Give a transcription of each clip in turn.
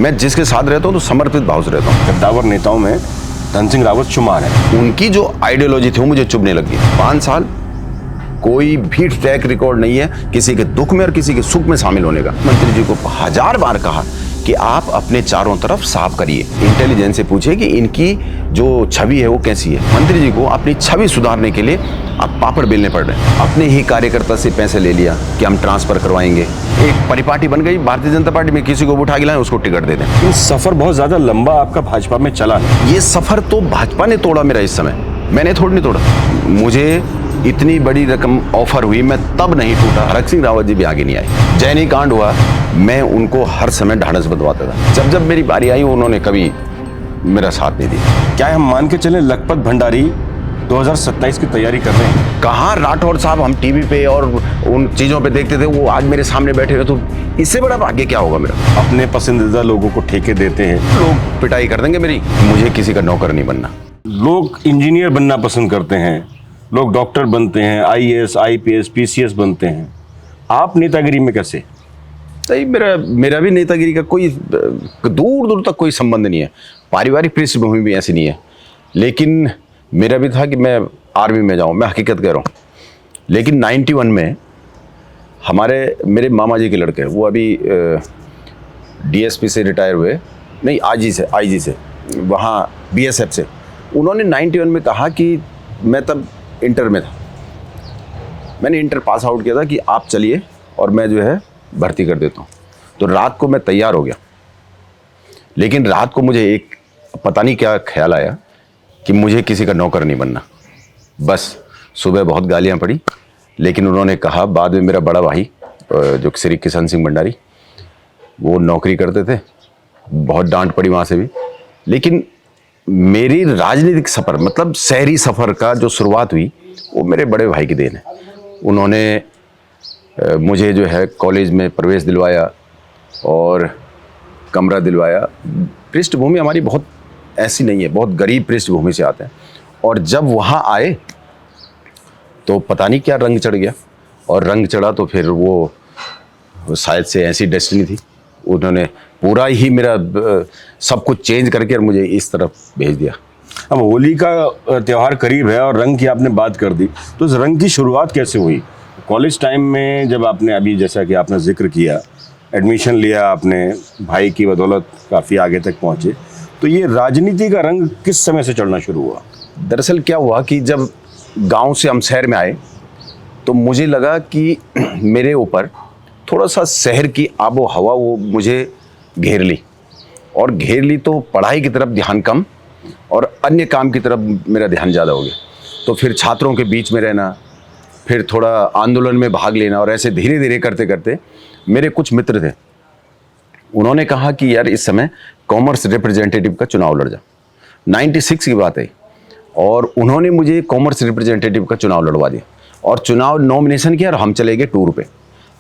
मैं जिसके साथ रहता हूँ तो समर्पित भाव से रहता हूँ। कद्दावर नेताओं में धन सिंह रावत शुमार है। उनकी जो आइडियोलॉजी थी वो मुझे चुभने लगी। 5 साल कोई भी ट्रैक रिकॉर्ड नहीं है किसी के दुख में और किसी के सुख में शामिल होने का। मंत्री जी को 1000 बार कहा कि आप अपने चारों तरफ साफ करिए, इंटेलिजेंस से पूछिए कि इनकी जो छवि है वो कैसी है। मंत्री जी को अपनी छवि सुधारने के लिए अब पापड़ बेलने पड़ रहे हैं। अपने ही कार्यकर्ता से पैसे ले लिया कि हम ट्रांसफर करवाएंगे। एक परिपाटी बन गई भारतीय जनता पार्टी में, किसी को उठा के लाएं उसको टिकट दे दें। लेकिन सफर बहुत ज्यादा लंबा आपका भाजपा में चला नहीं। ये सफर तो भाजपा ने तोड़ा मेरा इस समय, मैंने थोड़ा नहीं तोड़ा। मुझे इतनी बड़ी रकम ऑफर हुई, मैं तब नहीं टूटा। हरक सिंह रावत जी भी आगे नहीं आए। जैनी कांड हुआ, मैं उनको हर समय ढांढस बंधवाता था। जब जब मेरी बारी आई उन्होंने कभी मेरा साथ नहीं दिया। क्या हम मान के चले लखपत भंडारी 2027 की तैयारी कर रहे हैं? कहाँ राठौर साहब हम टीवी पे और उन चीजों पे देखते थे, वो आज मेरे सामने बैठे रहे, तो इससे बड़ा भाग्य क्या होगा मेरा। अपने पसंदीदा लोगों को ठेके देते हैं, लोग पिटाई कर देंगे मेरी। मुझे किसी का नौकर नहीं बनना। लोग इंजीनियर बनना पसंद करते हैं, लोग डॉक्टर बनते हैं, IAS, IPS, PCS बनते हैं। आप नेतागिरी में कैसे? सही, मेरा भी नेतागिरी का कोई दूर दूर तक कोई संबंध नहीं है। पारिवारिक पृष्ठभूमि भी ऐसी नहीं है। लेकिन मेरा भी था कि मैं आर्मी में जाऊं, मैं हकीकत कह रहा हूं। लेकिन 91 में मेरे मामा जी के लड़के, वो अभी DSP से रिटायर हुए, नहीं IG से वहाँ BSF से, उन्होंने 91 में कहा कि मैं तब इंटर में था, मैंने इंटर पास आउट किया था, कि आप चलिए और मैं जो है भर्ती कर देता हूँ। तो रात को मैं तैयार हो गया। लेकिन रात को मुझे एक पता नहीं क्या ख्याल आया कि मुझे किसी का नौकर नहीं बनना। बस सुबह बहुत गालियाँ पड़ी, लेकिन उन्होंने कहा, बाद में मेरा बड़ा भाई जो श्री किशन सिंह भंडारी, वो नौकरी करते थे, बहुत डांट पड़ी वहाँ से भी। लेकिन मेरी राजनीतिक सफ़र, मतलब शहरी सफ़र का जो शुरुआत हुई, वो मेरे बड़े भाई की देन है। उन्होंने मुझे जो है कॉलेज में प्रवेश दिलवाया और कमरा दिलवाया। पृष्ठभूमि हमारी बहुत ऐसी नहीं है, बहुत गरीब पृष्ठभूमि से आते हैं। और जब वहाँ आए तो पता नहीं क्या रंग चढ़ गया, और रंग चढ़ा तो फिर वो शायद से ऐसी डेस्टिनी थी। उन्होंने पूरा ही मेरा सब कुछ चेंज करके और मुझे इस तरफ भेज दिया। अब होली का त्यौहार करीब है और रंग की आपने बात कर दी, तो इस रंग की शुरुआत कैसे हुई? कॉलेज टाइम में जब आपने, अभी जैसा कि आपने जिक्र किया, एडमिशन लिया आपने, भाई की बदौलत काफ़ी आगे तक पहुँचे, तो ये राजनीति का रंग किस समय से चढ़ना शुरू हुआ? दरअसल क्या हुआ कि जब गांव से हम शहर में आए तो मुझे लगा कि मेरे ऊपर थोड़ा सा शहर की आबो हवा वो मुझे घेर ली, और घेर ली तो पढ़ाई की तरफ ध्यान कम और अन्य काम की तरफ मेरा ध्यान ज़्यादा हो गया। तो फिर छात्रों के बीच में रहना, फिर थोड़ा आंदोलन में भाग लेना, और ऐसे धीरे धीरे करते करते मेरे कुछ मित्र थे, उन्होंने कहा कि यार इस समय कॉमर्स रिप्रेजेंटेटिव का चुनाव लड़ जा। 96 की बात है, और उन्होंने मुझे कॉमर्स रिप्रेजेंटेटिव का चुनाव लड़वा दिया और चुनाव नॉमिनेशन किया, और हम चले गए टूर पे।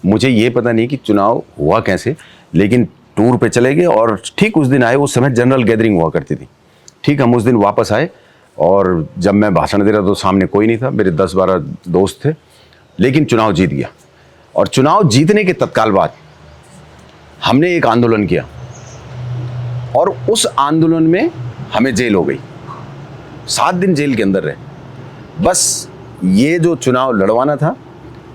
मुझे ये पता नहीं कि चुनाव हुआ कैसे, लेकिन टूर पे चले गए और ठीक उस दिन आए। उस समय जनरल गैदरिंग हुआ करती थी। ठीक, हम उस दिन वापस आए और जब मैं भाषण दे रहा तो सामने कोई नहीं था, मेरे 10-12 दोस्त थे, लेकिन चुनाव जीत गया। और चुनाव जीतने के तत्काल बाद हमने एक आंदोलन किया, और उस आंदोलन में हमें जेल हो गई। 7 दिन जेल के अंदर रहे। बस ये जो चुनाव लड़वाना था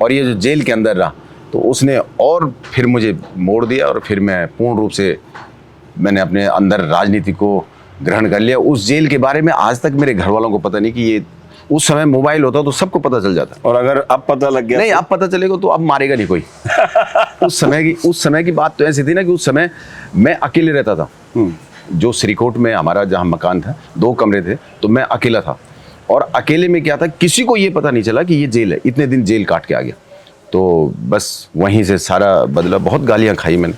और ये जो जेल के अंदर रहा, तो उसने और फिर मुझे मोड़ दिया, और फिर मैं पूर्ण रूप से मैंने अपने अंदर राजनीति को ग्रहण कर लिया। उस जेल के बारे में आज तक मेरे घर वालों को पता नहीं कि ये, उस समय मोबाइल होता तो सबको पता चल जाता। और अगर अब पता लग गया? नहीं, अब पता चलेगा तो अब मारेगा नहीं कोई। उस समय की बात तो ऐसी थी ना कि उस समय मैं अकेले रहता था। जो श्रीकोट में हमारा जहाँ मकान था, 2 कमरे थे, तो मैं अकेला था। और अकेले में क्या था, किसी को ये पता नहीं चला कि ये जेल है। इतने दिन जेल काट के आ गया, तो बस वहीं से सारा बदला। बहुत गालियाँ खाई मैंने,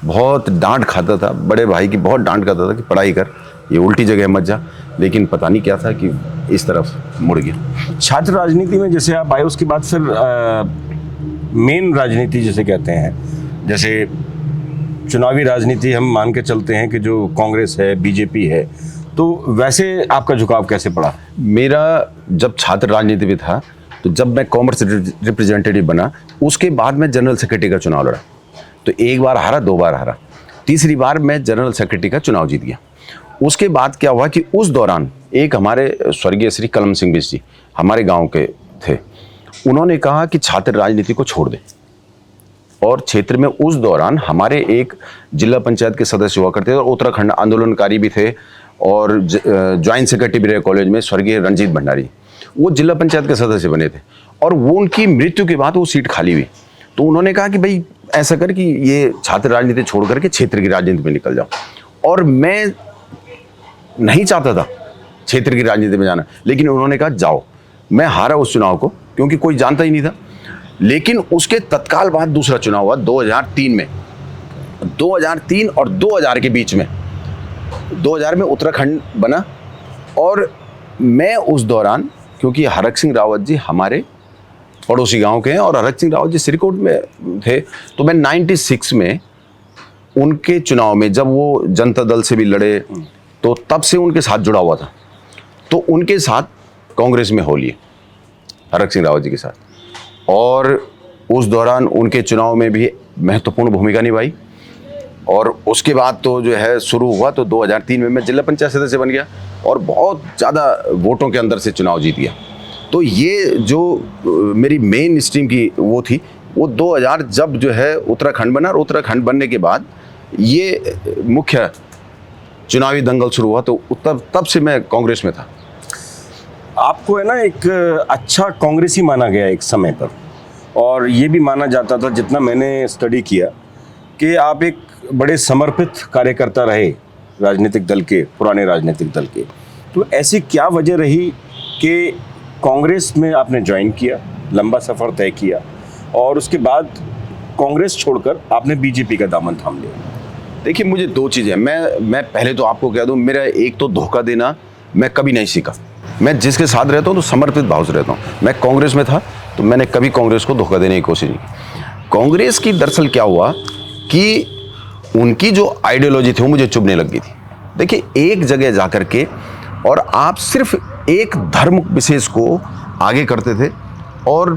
बहुत डांट खाता था, बड़े भाई की बहुत डांट खाता था कि पढ़ाई कर, ये उल्टी जगह मत जा। लेकिन पता नहीं क्या था कि इस तरफ मुड़ गया। छात्र राजनीति में जैसे आप आए, उसके बाद फिर मेन राजनीति जिसे कहते हैं, जैसे चुनावी राजनीति हम मान के चलते हैं कि जो कांग्रेस है, BJP है, तो वैसे आपका झुकाव कैसे पड़ा? मेरा जब छात्र राजनीति में था, तो जब मैं कॉमर्स रिप्रेजेंटेटिव बना, उसके बाद मैं जनरल सेक्रेटरी का चुनाव लड़ा। तो 1 बार हारा, 2 बार हारा। तीसरी बार मैं जनरल सेक्रेटरी का चुनाव जीत गया। उसके बाद क्या हुआ कि उस दौरान एक हमारे स्वर्गीय श्री कलम सिंह बिष्ट जी हमारे गांव के थे, उन्होंने कहा कि छात्र राजनीति को छोड़ दे। और क्षेत्र में उस दौरान हमारे एक जिला पंचायत के सदस्य हुआ करते थे और उत्तराखंड आंदोलनकारी भी थे और ज्वाइंट सेक्रेटरी भी रहे कॉलेज में, स्वर्गीय रंजीत भंडारी, वो जिला पंचायत के सदस्य बने थे। और वो उनकी मृत्यु के बाद वो सीट खाली हुई, तो उन्होंने कहा कि भाई ऐसा कर कि ये छात्र राजनीति छोड़ करके क्षेत्र की राजनीति में निकल जाओ। और मैं नहीं चाहता था क्षेत्र की राजनीति में जाना, लेकिन उन्होंने कहा जाओ। मैं हारा उस चुनाव को, क्योंकि कोई जानता ही नहीं था। लेकिन उसके तत्काल बाद दूसरा चुनाव हुआ 2003 में। 2003 और 2000 के बीच में, 2000 में उत्तराखंड बना। और मैं उस दौरान, क्योंकि हरक सिंह रावत जी हमारे पड़ोसी गांव के हैं और हरक सिंह रावत जी सिरकोट में थे, तो मैं 96 में उनके चुनाव में, जब वो जनता दल से भी लड़े, तो तब से उनके साथ जुड़ा हुआ था। तो उनके साथ कांग्रेस में हो लिए, हरक सिंह रावत जी के साथ। और उस दौरान उनके चुनाव में भी महत्वपूर्ण भूमिका निभाई। और उसके बाद तो जो है शुरू हुआ, तो 2003 में मैं जिला पंचायत सदस्य बन गया और बहुत ज़्यादा वोटों के अंदर से चुनाव जीत गया। तो ये जो मेरी मेन स्ट्रीम की वो थी, वो 2000 जब जो है उत्तराखंड बना, और उत्तराखंड बनने के बाद ये मुख्य चुनावी दंगल शुरू हुआ, तो तब से मैं कांग्रेस में था। आपको है ना एक अच्छा कांग्रेसी माना गया एक समय पर, और ये भी माना जाता था, जितना मैंने स्टडी किया, कि आप एक बड़े समर्पित कार्यकर्ता रहे राजनीतिक दल के, पुराने राजनीतिक दल के। तो ऐसी क्या वजह रही कि कांग्रेस में आपने ज्वाइन किया, लंबा सफ़र तय किया, और उसके बाद कांग्रेस छोड़कर आपने बीजेपी का दामन थाम लिया? देखिए, मुझे दो चीज़ें, मैं पहले तो आपको कह दूं, मेरा एक तो धोखा देना मैं कभी नहीं सीखा। मैं जिसके साथ रहता हूं तो समर्पित भाव से रहता हूं। मैं कांग्रेस में था तो मैंने कभी कांग्रेस को धोखा देने की कोशिश नहीं की। कांग्रेस की दरअसल क्या हुआ कि उनकी जो आइडियोलॉजी थी वो मुझे चुभने लग गई थी। देखिए, एक जगह जाकर के और आप सिर्फ एक धर्म विशेष को आगे करते थे, और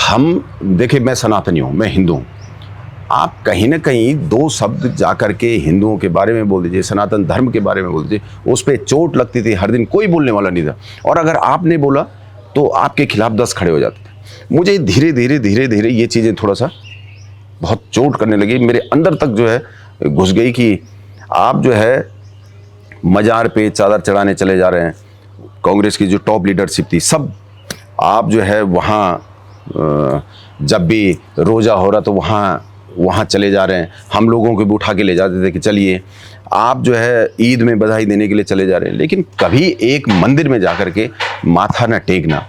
हम देखिए, मैं सनातनी हूँ, मैं हिंदू हूँ। आप कहीं ना कहीं दो शब्द जाकर के हिंदुओं के बारे में बोल दीजिए, सनातन धर्म के बारे में बोल दीजिए, उस पर चोट लगती थी हर दिन, कोई बोलने वाला नहीं था। और अगर आपने बोला तो आपके खिलाफ 10 खड़े हो जाते थे। मुझे धीरे धीरे ये चीज़ें थोड़ा सा बहुत चोट करने लगी, मेरे अंदर तक जो है घुस गई कि आप जो है मजार पे चादर चढ़ाने चले जा रहे हैं। कांग्रेस की जो टॉप लीडरशिप थी, सब आप जो है वहाँ जब भी रोज़ा हो रहा तो वहाँ चले जा रहे हैं। हम लोगों को भी उठा के ले जाते थे कि चलिए, आप जो है ईद में बधाई देने के लिए चले जा रहे हैं। लेकिन कभी एक मंदिर में जाकर के माथा न टेकना,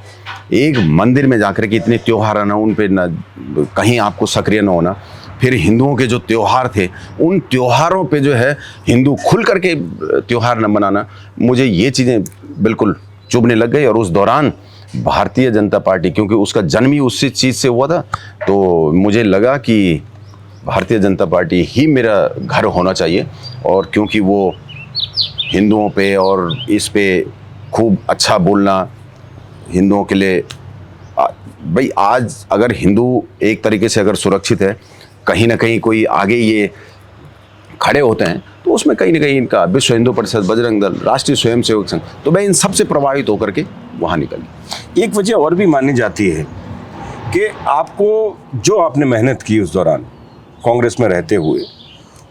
एक मंदिर में जाकर के इतने त्यौहार आना, उन पे न कहीं आपको सक्रिय न होना, फिर हिंदुओं के जो त्यौहार थे उन त्योहारों पे जो है हिंदू खुल करके त्यौहार न मनाना, मुझे ये चीज़ें बिल्कुल चुभने लग गई। और उस दौरान भारतीय जनता पार्टी, क्योंकि उसका जन्म ही उसी चीज़ से हुआ था, तो मुझे लगा कि भारतीय जनता पार्टी ही मेरा घर होना चाहिए। और क्योंकि वो हिंदुओं पे और इस पे खूब अच्छा बोलना, हिंदुओं के लिए भाई, आज अगर हिंदू एक तरीके से अगर सुरक्षित है, कहीं ना कहीं कोई आगे ये खड़े होते हैं, तो उसमें कहीं ना कहीं इनका विश्व हिंदू परिषद, बजरंग दल, राष्ट्रीय स्वयंसेवक संघ, तो मैं इन सबसे प्रभावित होकर के वहाँ निकली। एक वजह और भी मानी जाती है कि आपको, जो आपने मेहनत की उस दौरान कांग्रेस में रहते हुए,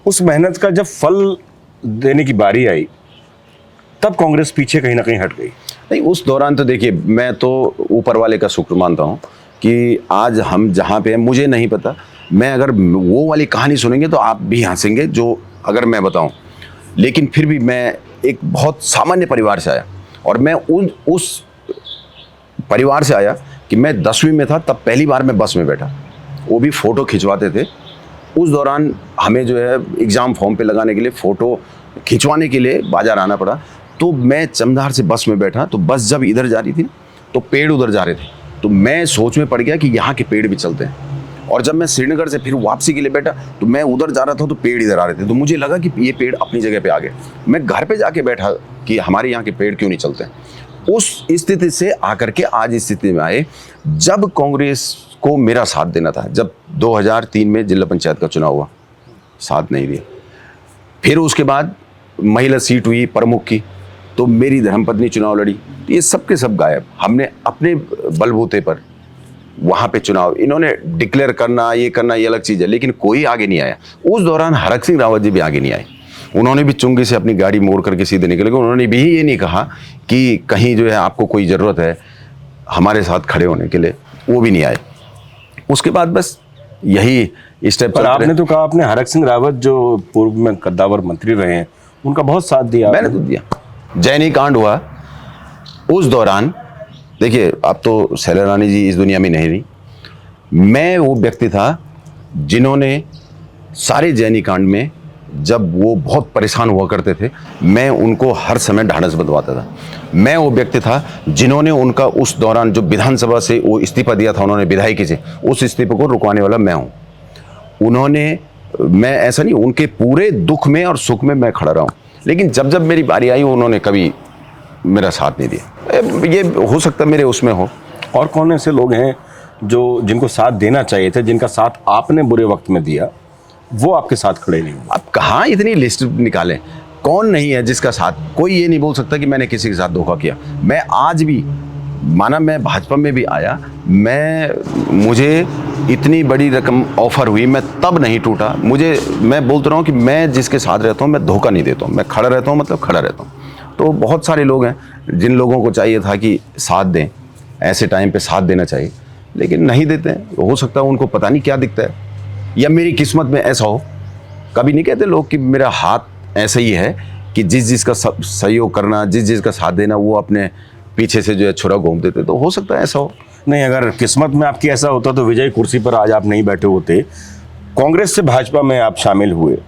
उस मेहनत का जब फल देने की बारी आई, तब कांग्रेस पीछे कहीं ना कहीं हट गई। नहीं, उस दौरान तो देखिए, मैं तो ऊपर वाले का शुक्र मानता हूँ कि आज हम जहाँ पे हैं, मुझे नहीं पता, मैं अगर वो वाली कहानी सुनेंगे तो आप भी हंसेंगे जो अगर मैं बताऊँ। लेकिन फिर भी मैं एक बहुत सामान्य परिवार से आया, और मैं उस परिवार से आया कि मैं 10वीं में था, तब पहली बार मैं बस में बैठा, वो भी फ़ोटो खिंचवाते थे। उस दौरान हमें जो है एग्ज़ाम फॉर्म पे लगाने के लिए फ़ोटो खिंचवाने के लिए बाज़ार आना पड़ा। तो मैं चमदार से बस में बैठा, तो बस जब इधर जा रही थी तो पेड़ उधर जा रहे थे, तो मैं सोच में पड़ गया कि यहाँ के पेड़ भी चलते हैं। और जब मैं श्रीनगर से फिर वापसी के लिए बैठा, तो मैं उधर जा रहा था तो पेड़ इधर आ रहे थे, तो मुझे लगा कि ये पेड़ अपनी जगह पे आ गए। मैं घर पे जाके बैठा कि हमारे यहाँ के पेड़ क्यों नहीं चलते हैं। उस स्थिति से आकर के आज इस स्थिति में आए, जब कांग्रेस को मेरा साथ देना था। जब 2003 में जिला पंचायत का चुनाव हुआ, साथ नहीं दिया। फिर उसके बाद महिला सीट हुई प्रमुख की, तो मेरी धर्मपत्नी चुनाव लड़ी। तो ये सब के सब गायब। हमने अपने बलबूते पर वहाँ पे चुनाव, इन्होंने डिक्लेयर करना ये अलग चीज़ है, लेकिन कोई आगे नहीं आया। उस दौरान हरक सिंह रावत जी भी आगे नहीं आए। उन्होंने भी चुंगी से अपनी गाड़ी मोड़ करके सीधे निकले गए। उन्होंने भी ये नहीं कहा कि कहीं जो है आपको कोई ज़रूरत है हमारे साथ खड़े होने के लिए, वो भी नहीं आए। उसके बाद बस यही स्टेप। पर आपने तो कहा आपने हरक सिंह रावत जो पूर्व में कद्दावर मंत्री रहे हैं उनका बहुत साथ दिया। मैंने तो दिया। जैनी कांड हुआ उस दौरान, देखिए अब तो शैला रानी जी इस दुनिया में नहीं रही। मैं वो व्यक्ति था जिन्होंने सारे जैनी कांड में, जब वो बहुत परेशान हुआ करते थे, मैं उनको हर समय ढांढस बंधवाता था। मैं वो व्यक्ति था जिन्होंने उनका उस दौरान जो विधानसभा से वो इस्तीफा दिया था उन्होंने विधायकी से, उस इस्तीफे को रुकवाने वाला मैं हूँ। उन्होंने, मैं ऐसा नहीं, उनके पूरे दुख में और सुख में मैं खड़ा रहा हूँ, लेकिन जब जब मेरी बारी आई उन्होंने कभी मेरा साथ नहीं दिया। ये हो सकता मेरे उसमें हो। और कौन ऐसे लोग हैं जो जिनको साथ देना चाहिए थे, जिनका साथ आपने बुरे वक्त में दिया, वो आपके साथ खड़े नहीं हुए? अब कहाँ इतनी लिस्ट निकालें, कौन नहीं है जिसका साथ? कोई ये नहीं बोल सकता कि मैंने किसी के साथ धोखा किया। मैं आज भी, माना मैं भाजपा में भी आया, मुझे इतनी बड़ी रकम ऑफर हुई, मैं तब नहीं टूटा। मैं बोलता रहा हूँ कि मैं जिसके साथ रहता हूँ मैं धोखा नहीं देता हूँ, मैं खड़ा रहता हूँ, मतलब खड़ा रहता हूँ। तो बहुत सारे लोग हैं जिन लोगों को चाहिए था कि साथ दें, ऐसे टाइम पे साथ देना चाहिए, लेकिन नहीं देते हैं। हो सकता है उनको पता नहीं क्या दिखता है, या मेरी किस्मत में ऐसा हो। कभी नहीं कहते लोग कि मेरा हाथ ऐसा ही है कि जिस का सहयोग करना, जिस का साथ देना, वो अपने पीछे से जो है छुरा घूम देते। तो हो सकता है ऐसा हो। नहीं, अगर किस्मत में आपकी ऐसा होता तो विजय कुर्सी पर आज आप नहीं बैठे होते। कांग्रेस से भाजपा में आप शामिल हुए,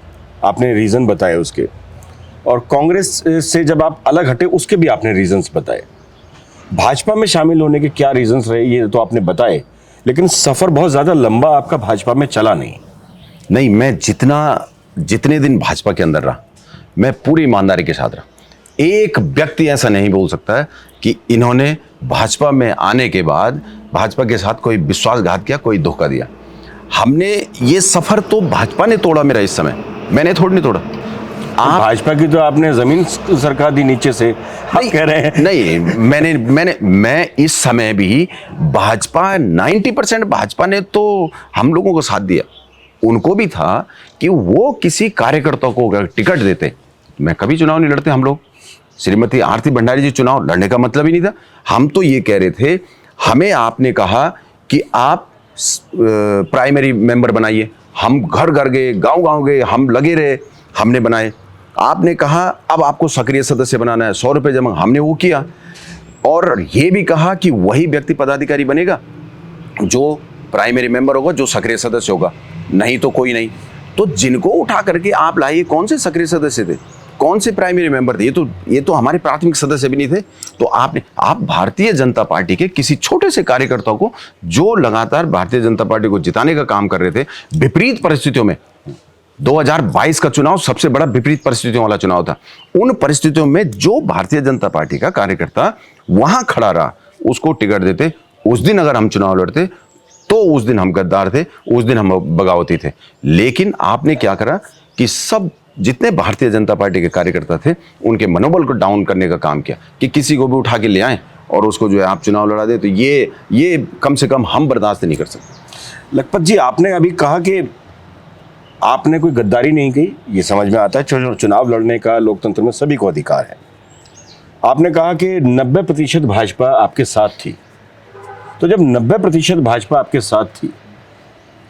आपने रीज़न बताए उसके, और कांग्रेस से जब आप अलग हटे उसके भी आपने रीजंस बताए। भाजपा में शामिल होने के क्या रीजंस रहे ये तो आपने बताए, लेकिन सफ़र बहुत ज़्यादा लंबा आपका भाजपा में चला नहीं। मैं जितने दिन भाजपा के अंदर रहा, मैं पूरी ईमानदारी के साथ रहा। एक व्यक्ति ऐसा नहीं बोल सकता है कि इन्होंने भाजपा में आने के बाद भाजपा के साथ कोई विश्वासघात किया, कोई धोखा दिया। हमने ये सफ़र तो भाजपा ने तोड़ा मेरा, इस समय मैंने थोड़ा नहीं तोड़ा। आप भाजपा की तो आपने जमीन सरकार दी नीचे से, आप कह रहे हैं। नहीं, मैं इस समय भी भाजपा, 90% भाजपा ने तो हम लोगों को साथ दिया। उनको भी था कि वो किसी कार्यकर्ता को अगर टिकट देते, मैं कभी चुनाव नहीं लड़ते। हम लोग, श्रीमती आरती भंडारी जी चुनाव लड़ने का मतलब ही नहीं था। हम तो ये कह रहे थे, हमें आपने कहा कि आप प्राइमरी मेंबर बनाइए, हम घर घर गए, गांव गांव गए, हम लगे रहे, हमने बनाए। आपने कहा अब आपको सक्रिय सदस्य बनाना है, 100 रुपये जमा, हमने वो किया। और ये भी कहा कि वही व्यक्ति पदाधिकारी बनेगा जो प्राइमरी मेंबर होगा, जो सक्रिय सदस्य होगा, नहीं तो कोई नहीं। तो जिनको उठा करके आप लाइए, कौन से सक्रिय सदस्य थे, कौन से प्राइमरी मेंबर थे? ये तो हमारे प्राथमिक सदस्य भी नहीं थे। तो आप भारतीय जनता पार्टी के किसी छोटे से कार्यकर्ता को, जो लगातार भारतीय जनता पार्टी को जिताने का काम कर रहे थे, विपरीत परिस्थितियों में, 2022 का चुनाव सबसे बड़ा विपरीत परिस्थितियों वाला चुनाव था। उन परिस्थितियों में जो भारतीय जनता पार्टी का कार्यकर्ता वहां खड़ा रहा, उसको टिकट देते। उस दिन अगर हम चुनाव लड़ते तो उस दिन हम गद्दार थे, उस दिन हम बगावती थे। लेकिन आपने क्या करा कि सब जितने भारतीय जनता पार्टी के कार्यकर्ता थे उनके मनोबल को डाउन करने का काम किया कि किसी को भी उठा के ले आए और उसको जो है आप चुनाव लड़ा दे। तो ये कम से कम हम बर्दाश्त नहीं कर सकते। लखपत जी, आपने अभी कहा कि आपने कोई गद्दारी नहीं की, ये समझ में आता है। चुनाव लड़ने का लोकतंत्र में सभी को अधिकार है। आपने कहा कि 90% भाजपा आपके साथ थी। तो जब 90% भाजपा आपके साथ थी,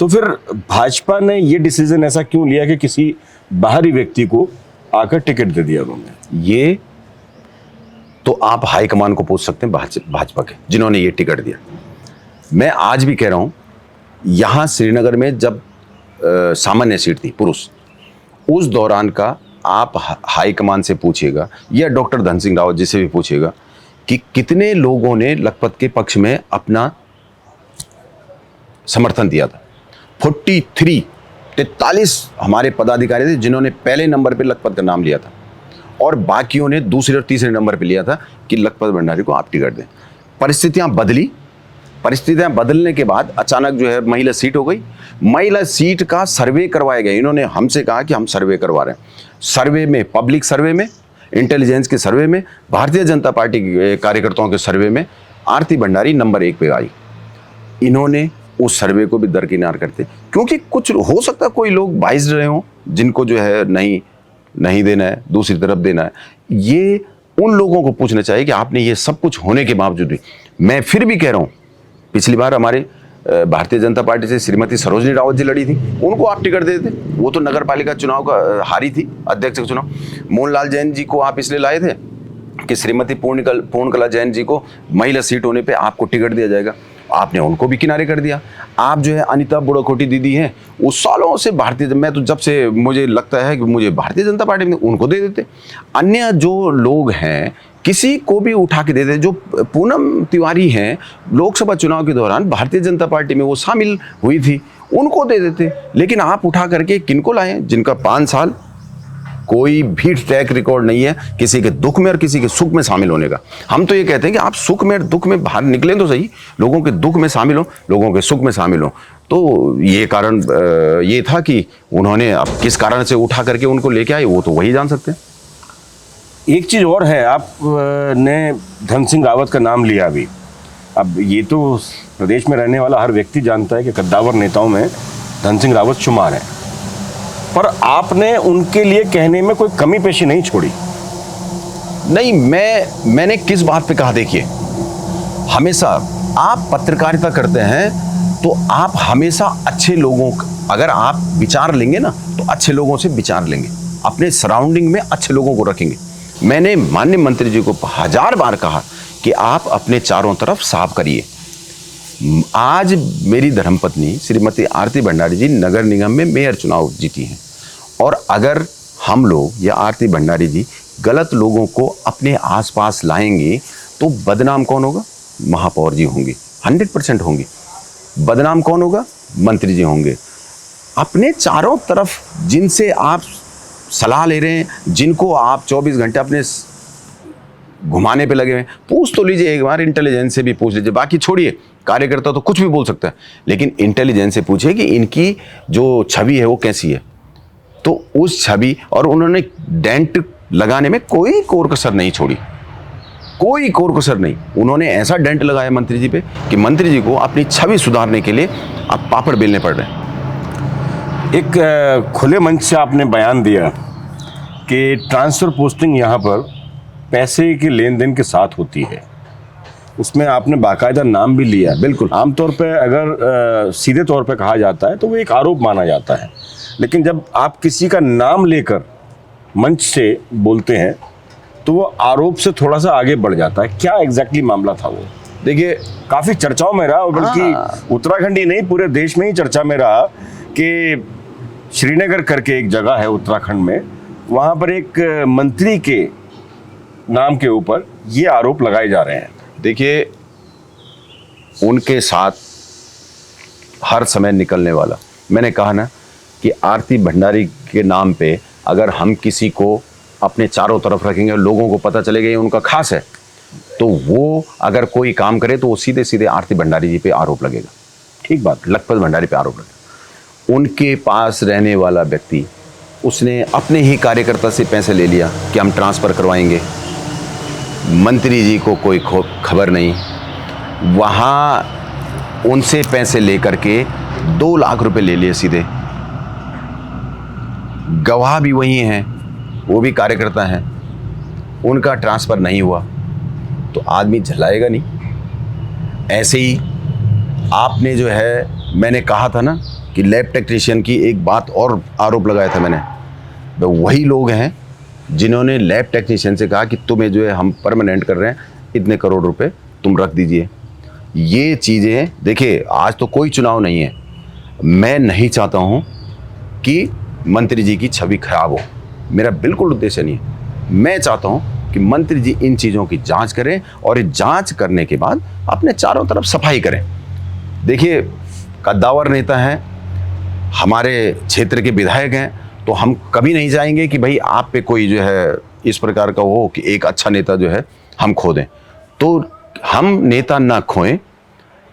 तो फिर भाजपा ने ये डिसीजन ऐसा क्यों लिया कि किसी बाहरी व्यक्ति को आकर टिकट दे दिया उन्होंने? ये तो आप हाईकमान को पूछ सकते हैं भाजपा के, जिन्होंने ये टिकट दिया। मैं आज भी कह रहा हूं, यहां श्रीनगर में जब सामान्य सीट थी पुरुष, उस दौरान का आप हाईकमान से पूछिएगा या डॉक्टर धन सिंह रावत जी से भी पूछिएगा कि कितने लोगों ने लखपत के पक्ष में अपना समर्थन दिया था। 43 हमारे पदाधिकारी थे जिन्होंने पहले नंबर पे लखपत का नाम लिया था, और बाकियों ने दूसरे और तीसरे नंबर पे लिया था कि लखपत भंडारी को आप टिकट दें। परिस्थितियां बदलने के बाद अचानक जो है महिला सीट हो गई। महिला सीट का सर्वे करवाया गया। इन्होंने हमसे कहा कि हम सर्वे करवा रहे हैं। सर्वे में, पब्लिक सर्वे में, इंटेलिजेंस के सर्वे में, भारतीय जनता पार्टी के कार्यकर्ताओं के सर्वे में आरती भंडारी नंबर 1 पे आई। इन्होंने उस सर्वे को भी दरकिनार करते, क्योंकि कुछ हो सकता है कोई लोग बाइस्ड रहे हों, जिनको जो है नहीं देना है, दूसरी तरफ देना है। ये उन लोगों को पूछना चाहिए कि आपने ये सब कुछ होने के बावजूद भी, मैं फिर भी कह रहा हूँ, पिछली बार हमारे भारतीय जनता पार्टी से श्रीमती सरोजनी रावत जी लड़ी थी, उनको आप टिकट दे देते, वो तो नगर पालिका चुनाव का हारी थी, अध्यक्ष का चुनाव। मोहनलाल जैन जी को आप इसलिए लाए थे कि श्रीमती पूर्णकला जैन जी को महिला सीट होने पे आपको टिकट दिया जाएगा, आपने उनको भी किनारे कर दिया। आप जो है अनिता बुड़ाकोटी दीदी हैं, उस सालों से मैं तो जब से मुझे लगता है कि मुझे भारतीय जनता पार्टी में, उनको दे देते। अन्य जो लोग हैं किसी को भी उठा के दे देते। जो पूनम तिवारी हैं, लोकसभा चुनाव के दौरान भारतीय जनता पार्टी में वो शामिल हुई थी, उनको दे देते। लेकिन आप उठा करके किनको लाए, जिनका 5 साल कोई भी ट्रैक रिकॉर्ड नहीं है किसी के दुख में और किसी के सुख में शामिल होने का। हम तो ये कहते हैं कि आप सुख में और दुख में बाहर निकले तो सही, लोगों के दुख में शामिल हो, लोगों के सुख में शामिल हो। तो ये कारण ये था कि उन्होंने अब किस कारण से उठा करके उनको लेके आए, वो तो वही जान सकते हैं। एक चीज़ और है, आपने धन सिंह रावत का नाम लिया अभी। अब ये तो प्रदेश में रहने वाला हर व्यक्ति जानता है कि कद्दावर नेताओं में धन सिंह रावत शुमार है, पर आपने उनके लिए कहने में कोई कमी पेशी नहीं छोड़ी। नहीं, मैंने किस बात पे कहा, देखिए हमेशा आप पत्रकारिता करते हैं तो आप हमेशा अच्छे लोगों, अगर आप विचार लेंगे ना तो अच्छे लोगों से विचार लेंगे, अपने सराउंडिंग में अच्छे लोगों को रखेंगे। मैंने माननीय मंत्री जी को 1000 बार कहा कि आप अपने चारों तरफ साफ करिए। आज मेरी धर्मपत्नी श्रीमती आरती भंडारी जी नगर निगम में मेयर चुनाव जीती हैं, और अगर हम लोग या आरती भंडारी जी गलत लोगों को अपने आसपास लाएंगे तो बदनाम कौन होगा? महापौर जी होंगे, 100% होंगे। बदनाम कौन होगा? मंत्री जी होंगे। अपने चारों तरफ जिनसे आप सलाह ले रहे हैं, जिनको आप 24 घंटे अपने घुमाने पे लगे हुए हैं, पूछ तो लीजिए एक बार, इंटेलिजेंस से भी पूछ लीजिए। बाकी छोड़िए, कार्यकर्ता तो कुछ भी बोल सकता है, लेकिन इंटेलिजेंस से पूछिए कि इनकी जो छवि है वो कैसी है। तो उस छवि, और उन्होंने डेंट लगाने में कोई कोर कसर नहीं छोड़ी, कोई कोर कसर नहीं। उन्होंने ऐसा डेंट लगाया मंत्री जी पे कि मंत्री जी को अपनी छवि सुधारने के लिए अब पापड़ बेलने पड़ रहे हैं। एक खुले मंच से आपने बयान दिया कि ट्रांसफ़र पोस्टिंग यहाँ पर पैसे के लेन देन के साथ होती है, उसमें आपने बाकायदा नाम भी लिया। बिल्कुल। आमतौर पे अगर सीधे तौर पे कहा जाता है तो वो एक आरोप माना जाता है, लेकिन जब आप किसी का नाम लेकर मंच से बोलते हैं तो वो आरोप से थोड़ा सा आगे बढ़ जाता है। क्या एग्जैक्टली मामला था वो? देखिए, काफ़ी चर्चाओं में रहा, और बल्कि उत्तराखंड ही नहीं पूरे देश में ही चर्चा में रहा कि श्रीनगर करके एक जगह है उत्तराखंड में, वहाँ पर एक मंत्री के नाम के ऊपर ये आरोप लगाए जा रहे हैं। देखिए, उनके साथ हर समय निकलने वाला, मैंने कहा ना कि आरती भंडारी के नाम पे अगर हम किसी को अपने चारों तरफ रखेंगे और लोगों को पता चलेगा ये उनका खास है, तो वो अगर कोई काम करे तो वो सीधे सीधे आरती भंडारी जी पे आरोप लगेगा। ठीक बात, लखपत भंडारी पे आरोप लगेगा। उनके पास रहने वाला व्यक्ति, उसने अपने ही कार्यकर्ता से पैसे ले लिया कि हम ट्रांसफ़र करवाएंगे, मंत्री जी को कोई खबर नहीं। वहाँ उनसे पैसे लेकर के 2 लाख रुपए ले लिए सीधे। गवाह भी वही हैं, वो भी कार्यकर्ता हैं, उनका ट्रांसफ़र नहीं हुआ तो आदमी झल्लाएगा नहीं। ऐसे ही आपने जो है, मैंने कहा था ना कि लैब टेक्नीशियन की एक बात और आरोप लगाया था मैंने, तो वही लोग हैं जिन्होंने लैब टेक्नीशियन से कहा कि तुम्हें जो है हम परमानेंट कर रहे हैं, इतने करोड़ रुपए तुम रख दीजिए। ये चीज़ें देखिए, आज तो कोई चुनाव नहीं है, मैं नहीं चाहता हूँ कि मंत्री जी की छवि खराब हो, मेरा बिल्कुल उद्देश्य नहीं है। मैं चाहता हूँ कि मंत्री जी इन चीज़ों की जांच करें और जांच करने के बाद अपने चारों तरफ सफाई करें। देखिए, कद्दावर नेता हैं, हमारे क्षेत्र के विधायक हैं, तो हम कभी नहीं चाहेंगे कि भाई आप पे कोई जो है इस प्रकार का हो कि एक अच्छा नेता जो है हम खो दें। तो हम नेता ना खोएं।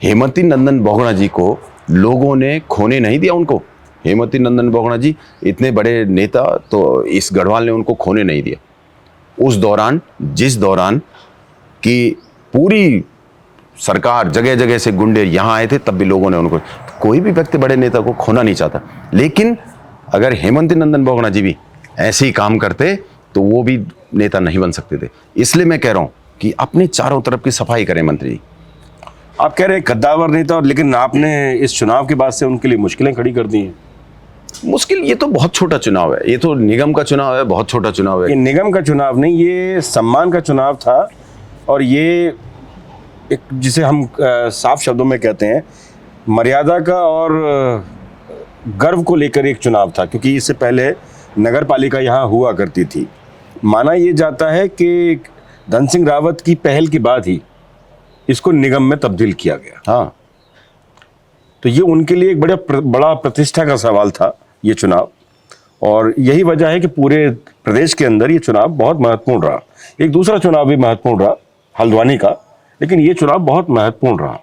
हेमंती नंदन बहुगुणा जी को लोगों ने खोने नहीं दिया, उनको हेमवती नंदन बोगड़ा जी इतने बड़े नेता तो इस गढ़वाल ने उनको खोने नहीं दिया। उस दौरान, जिस दौरान कि पूरी सरकार जगह जगह से गुंडे यहाँ आए थे, तब भी लोगों ने उनको, कोई भी व्यक्ति बड़े नेता को खोना नहीं चाहता। लेकिन अगर हेमवती नंदन बोगड़ा जी भी ऐसे ही काम करते तो वो भी नेता नहीं बन सकते थे। इसलिए मैं कह रहा हूँ कि अपने चारों तरफ की सफाई करें मंत्री जी। आप कह रहे हैं कद्दावर नेता, और लेकिन आपने इस चुनाव के बाद से उनके लिए मुश्किलें खड़ी कर दी हैं। मुश्किल, ये तो बहुत छोटा चुनाव है, ये तो निगम का चुनाव है, बहुत छोटा चुनाव ये है। निगम का चुनाव नहीं, ये सम्मान का चुनाव था। और ये एक, जिसे हम साफ शब्दों में कहते हैं, मर्यादा का और गर्व को लेकर एक चुनाव था, क्योंकि इससे पहले नगर पालिका यहाँ हुआ करती थी। माना ये जाता है कि धन सिंह रावत की पहल के बाद ही इसको निगम में तब्दील किया गया। हाँ, तो ये उनके लिए एक बड़ा प्रतिष्ठा का सवाल था ये चुनाव, और यही वजह है कि पूरे प्रदेश के अंदर ये चुनाव बहुत महत्वपूर्ण रहा। एक दूसरा चुनाव भी महत्वपूर्ण रहा, हल्द्वानी का, लेकिन ये चुनाव बहुत महत्वपूर्ण रहा।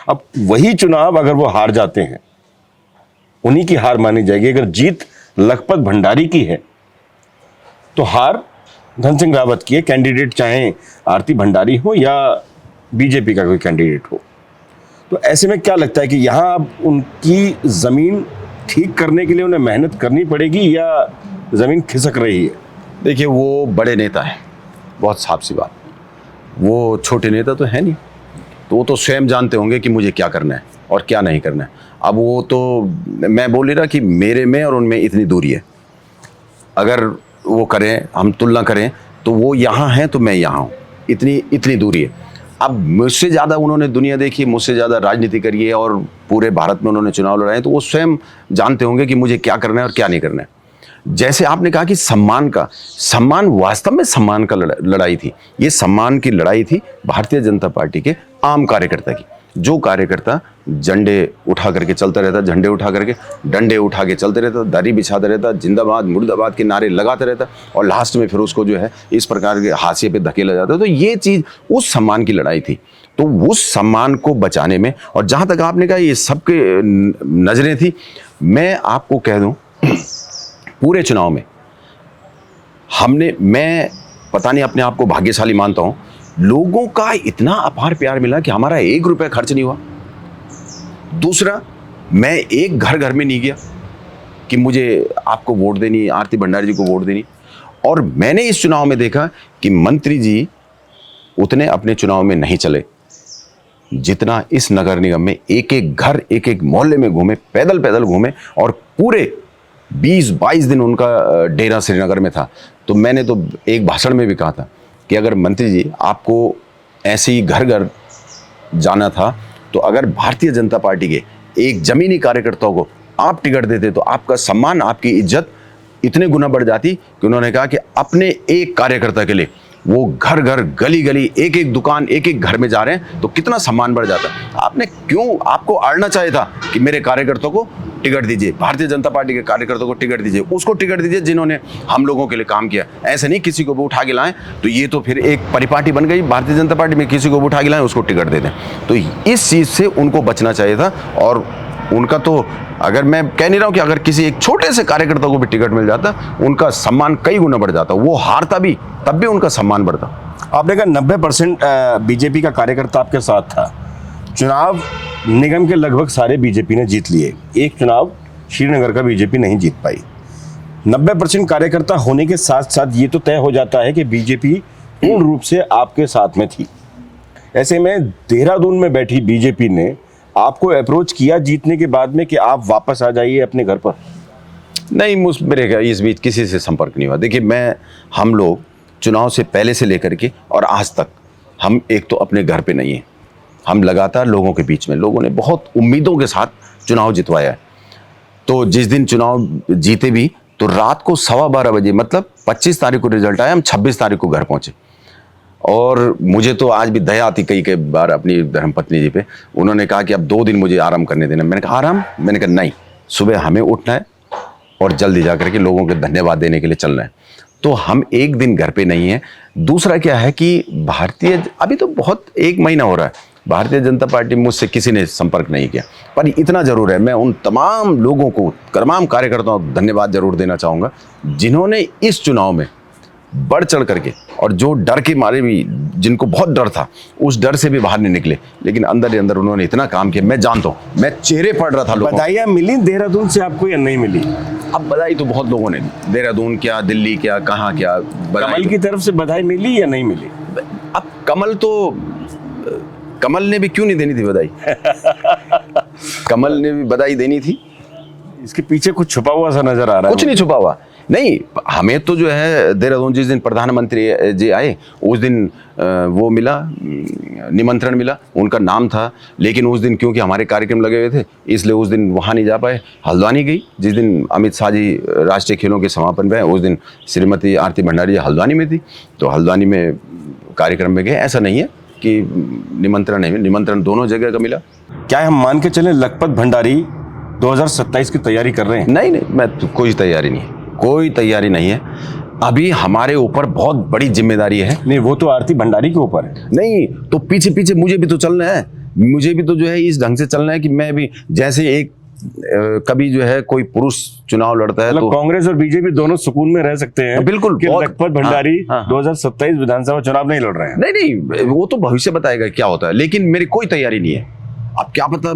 अब वही चुनाव अगर वो हार जाते हैं, उन्हीं की हार मानी जाएगी। अगर जीत लखपत भंडारी की है तो हार धन सिंह रावत की है, कैंडिडेट चाहे आरती भंडारी हो या बीजेपी का कोई कैंडिडेट हो। तो ऐसे में क्या लगता है कि यहाँ अब उनकी जमीन ठीक करने के लिए उन्हें मेहनत करनी पड़ेगी या जमीन खिसक रही है? देखिए वो बड़े नेता हैं, बहुत साफ सी बात, वो छोटे नेता तो है नहीं, तो वो तो स्वयं जानते होंगे कि मुझे क्या करना है और क्या नहीं करना है। अब वो तो, मैं बोल नहीं रहा कि मेरे में और उनमें इतनी दूरी है, अगर वो करें, हम तुलना करें तो वो यहाँ हैं तो मैं यहाँ हूँ, इतनी दूरी है। अब मुझसे ज़्यादा उन्होंने दुनिया देखी, मुझसे ज़्यादा राजनीति करी है और पूरे भारत में उन्होंने चुनाव लड़ाए, तो वो स्वयं जानते होंगे कि मुझे क्या करना है और क्या नहीं करना है। जैसे आपने कहा कि सम्मान वास्तव में सम्मान का लड़ाई थी। ये सम्मान की लड़ाई थी भारतीय जनता पार्टी के आम कार्यकर्ता की। जो कार्यकर्ता झंडे उठा करके चलता रहता, झंडे उठा करके, डंडे उठा के चलते रहता, दरी बिछाता रहता, जिंदाबाद मुर्दाबाद के नारे लगाते रहता, और लास्ट में फिर उसको जो है इस प्रकार के हाशिए पे धकेला जाता। तो ये चीज़ उस सम्मान की लड़ाई थी। तो उस सम्मान को बचाने में, और जहाँ तक आपने कहा ये सबके नज़रें थी, मैं आपको कह दूँ पूरे चुनाव में मैं पता नहीं अपने आप को भाग्यशाली मानता हूं, लोगों का इतना अपार प्यार मिला कि हमारा 1 रुपया खर्च नहीं हुआ। दूसरा, मैं एक घर में नहीं गया कि मुझे आपको वोट देनी, आरती भंडारी जी को वोट देनी। और मैंने इस चुनाव में देखा कि मंत्री जी उतने अपने चुनाव में नहीं चले जितना इस नगर निगम में एक एक घर, एक एक मोहल्ले में घूमे, पैदल घूमे, और पूरे 20-22 दिन उनका डेरा श्रीनगर में था। तो मैंने तो एक भाषण में भी कहा था कि अगर मंत्री जी आपको ऐसे ही घर घर जाना था, तो अगर भारतीय जनता पार्टी के एक जमीनी कार्यकर्ताओं को आप टिकट देते तो आपका सम्मान, आपकी इज्जत इतने गुना बढ़ जाती कि उन्होंने कहा कि अपने एक कार्यकर्ता के लिए वो घर गली गली, एक एक दुकान, एक एक घर में जा रहे हैं, तो कितना सम्मान बढ़ जाता। आपने क्यों, आपको अड़ना चाहिए था कि मेरे कार्यकर्ताओं को टिकट दीजिए, भारतीय जनता पार्टी के कार्यकर्ताओं को टिकट दीजिए, उसको टिकट दीजिए जिन्होंने हम लोगों के लिए काम किया। ऐसे नहीं किसी को भी उठा के लाएं, तो ये तो फिर एक परिपाटी बन गई भारतीय जनता पार्टी में, किसी को भी उठा के लाएं उसको टिकट दे दें। तो इस चीज़ से उनको बचना चाहिए था। और उनका तो, अगर मैं कह नहीं रहा हूँ कि अगर किसी एक छोटे से कार्यकर्ता को भी टिकट मिल जाता, उनका सम्मान कई गुना बढ़ जाता, वो हारता भी तब भी उनका सम्मान बढ़ता। आपने कहा 90% बीजेपी का कार्यकर्ता आपके साथ था। चुनाव निगम के लगभग सारे बीजेपी ने जीत लिए, एक चुनाव श्रीनगर का बीजेपी नहीं जीत पाई। 90% कार्यकर्ता होने के साथ साथ ये तो तय हो जाता है कि बीजेपी पूर्ण रूप से आपके साथ में थी। ऐसे में देहरादून में बैठी बीजेपी ने आपको अप्रोच किया जीतने के बाद में कि आप वापस आ जाइए अपने घर पर? नहीं, मेरे इस बीच किसी से संपर्क नहीं हुआ। देखिए, हम लोग चुनाव से पहले से लेकर के और आज तक हम एक तो अपने घर पे नहीं हैं, हम लगातार लोगों के बीच में, लोगों ने बहुत उम्मीदों के साथ चुनाव जितवाया है। तो जिस दिन चुनाव जीते भी, तो रात को 12:15 बजे, मतलब 25 तारीख को रिजल्ट आया, हम 26 तारीख को घर पहुंचे। और मुझे तो आज भी दया आती कई बार अपनी धर्मपत्नी जी पे। उन्होंने कहा कि अब 2 दिन मुझे आराम करने देना। मैंने कहा आराम? मैंने कहा नहीं, सुबह हमें उठना है और जल्दी जा करके लोगों के धन्यवाद देने के लिए चलना है। तो हम एक दिन घर पे नहीं हैं। दूसरा क्या है कि भारतीय, अभी तो बहुत 1 महीना हो रहा है, भारतीय जनता पार्टी मुझसे किसी ने संपर्क नहीं किया, पर इतना जरूर है, मैं उन तमाम लोगों को, तमाम कार्यकर्ताओं को धन्यवाद जरूर देना चाहूँगा जिन्होंने इस चुनाव में बढ़ चढ़ करके, और जो डर के मारे भी, जिनको बहुत डर था, उस डर से भी बाहर नहीं निकले, लेकिन अंदर ही अंदर उन्होंने इतना काम किया। मैं जानता हूँ, मैं चेहरे पढ़ रहा था लोगों। बधाइयाँ मिली देहरादून से आपको या नहीं मिली? अब बधाई तो बहुत लोगों ने दी, देहरादून क्या, दिल्ली क्या, कहाँ क्या, कमल की तरफ से बधाई मिली या नहीं मिली? अब कमल ने भी क्यों नहीं देनी थी बधाई? कमल ने भी बधाई देनी थी। इसके पीछे कुछ छुपा हुआ सा नजर आ रहा है। कुछ नहीं छुपा हुआ, नहीं, हमें तो जो है देहरादून जिस दिन प्रधानमंत्री जी आए उस दिन वो मिला, निमंत्रण मिला, उनका नाम था, लेकिन उस दिन क्योंकि हमारे कार्यक्रम लगे हुए थे इसलिए उस दिन वहाँ नहीं जा पाए। हल्द्वानी गई, जिस दिन अमित शाह जी राष्ट्रीय खेलों के समापन में, उस दिन श्रीमती आरती भंडारी जी हल्द्वानी में थी, तो हल्द्वानी में कार्यक्रम में गए। ऐसा नहीं है कि निमंत्रण नहीं, निमंत्रण दोनों जगह का मिला। क्या हम मान के चले लखपत भंडारी 2027 की तैयारी कर रहे हैं? नहीं, मैं तो कोई तैयारी नहीं है, कोई तैयारी नहीं है। अभी हमारे ऊपर बहुत बड़ी जिम्मेदारी है। नहीं, वो तो आरती भंडारी के ऊपर है। नहीं तो पीछे पीछे मुझे भी तो चलना है, मुझे भी तो जो है इस ढंग से चलना है कि मैं भी जैसे एक कभी जो है कोई पुरुष चुनाव लड़ता है तो कांग्रेस और बीजेपी दोनों सुकून में रह सकते हैं। बिल्कुल, कि लखपत भंडारी हाँ। 2027 विधानसभा चुनाव नहीं लड़ रहे हैं। नहीं, वो तो भविष्य बताएगा क्या होता है, लेकिन मेरी कोई तैयारी नहीं है। अब क्या पता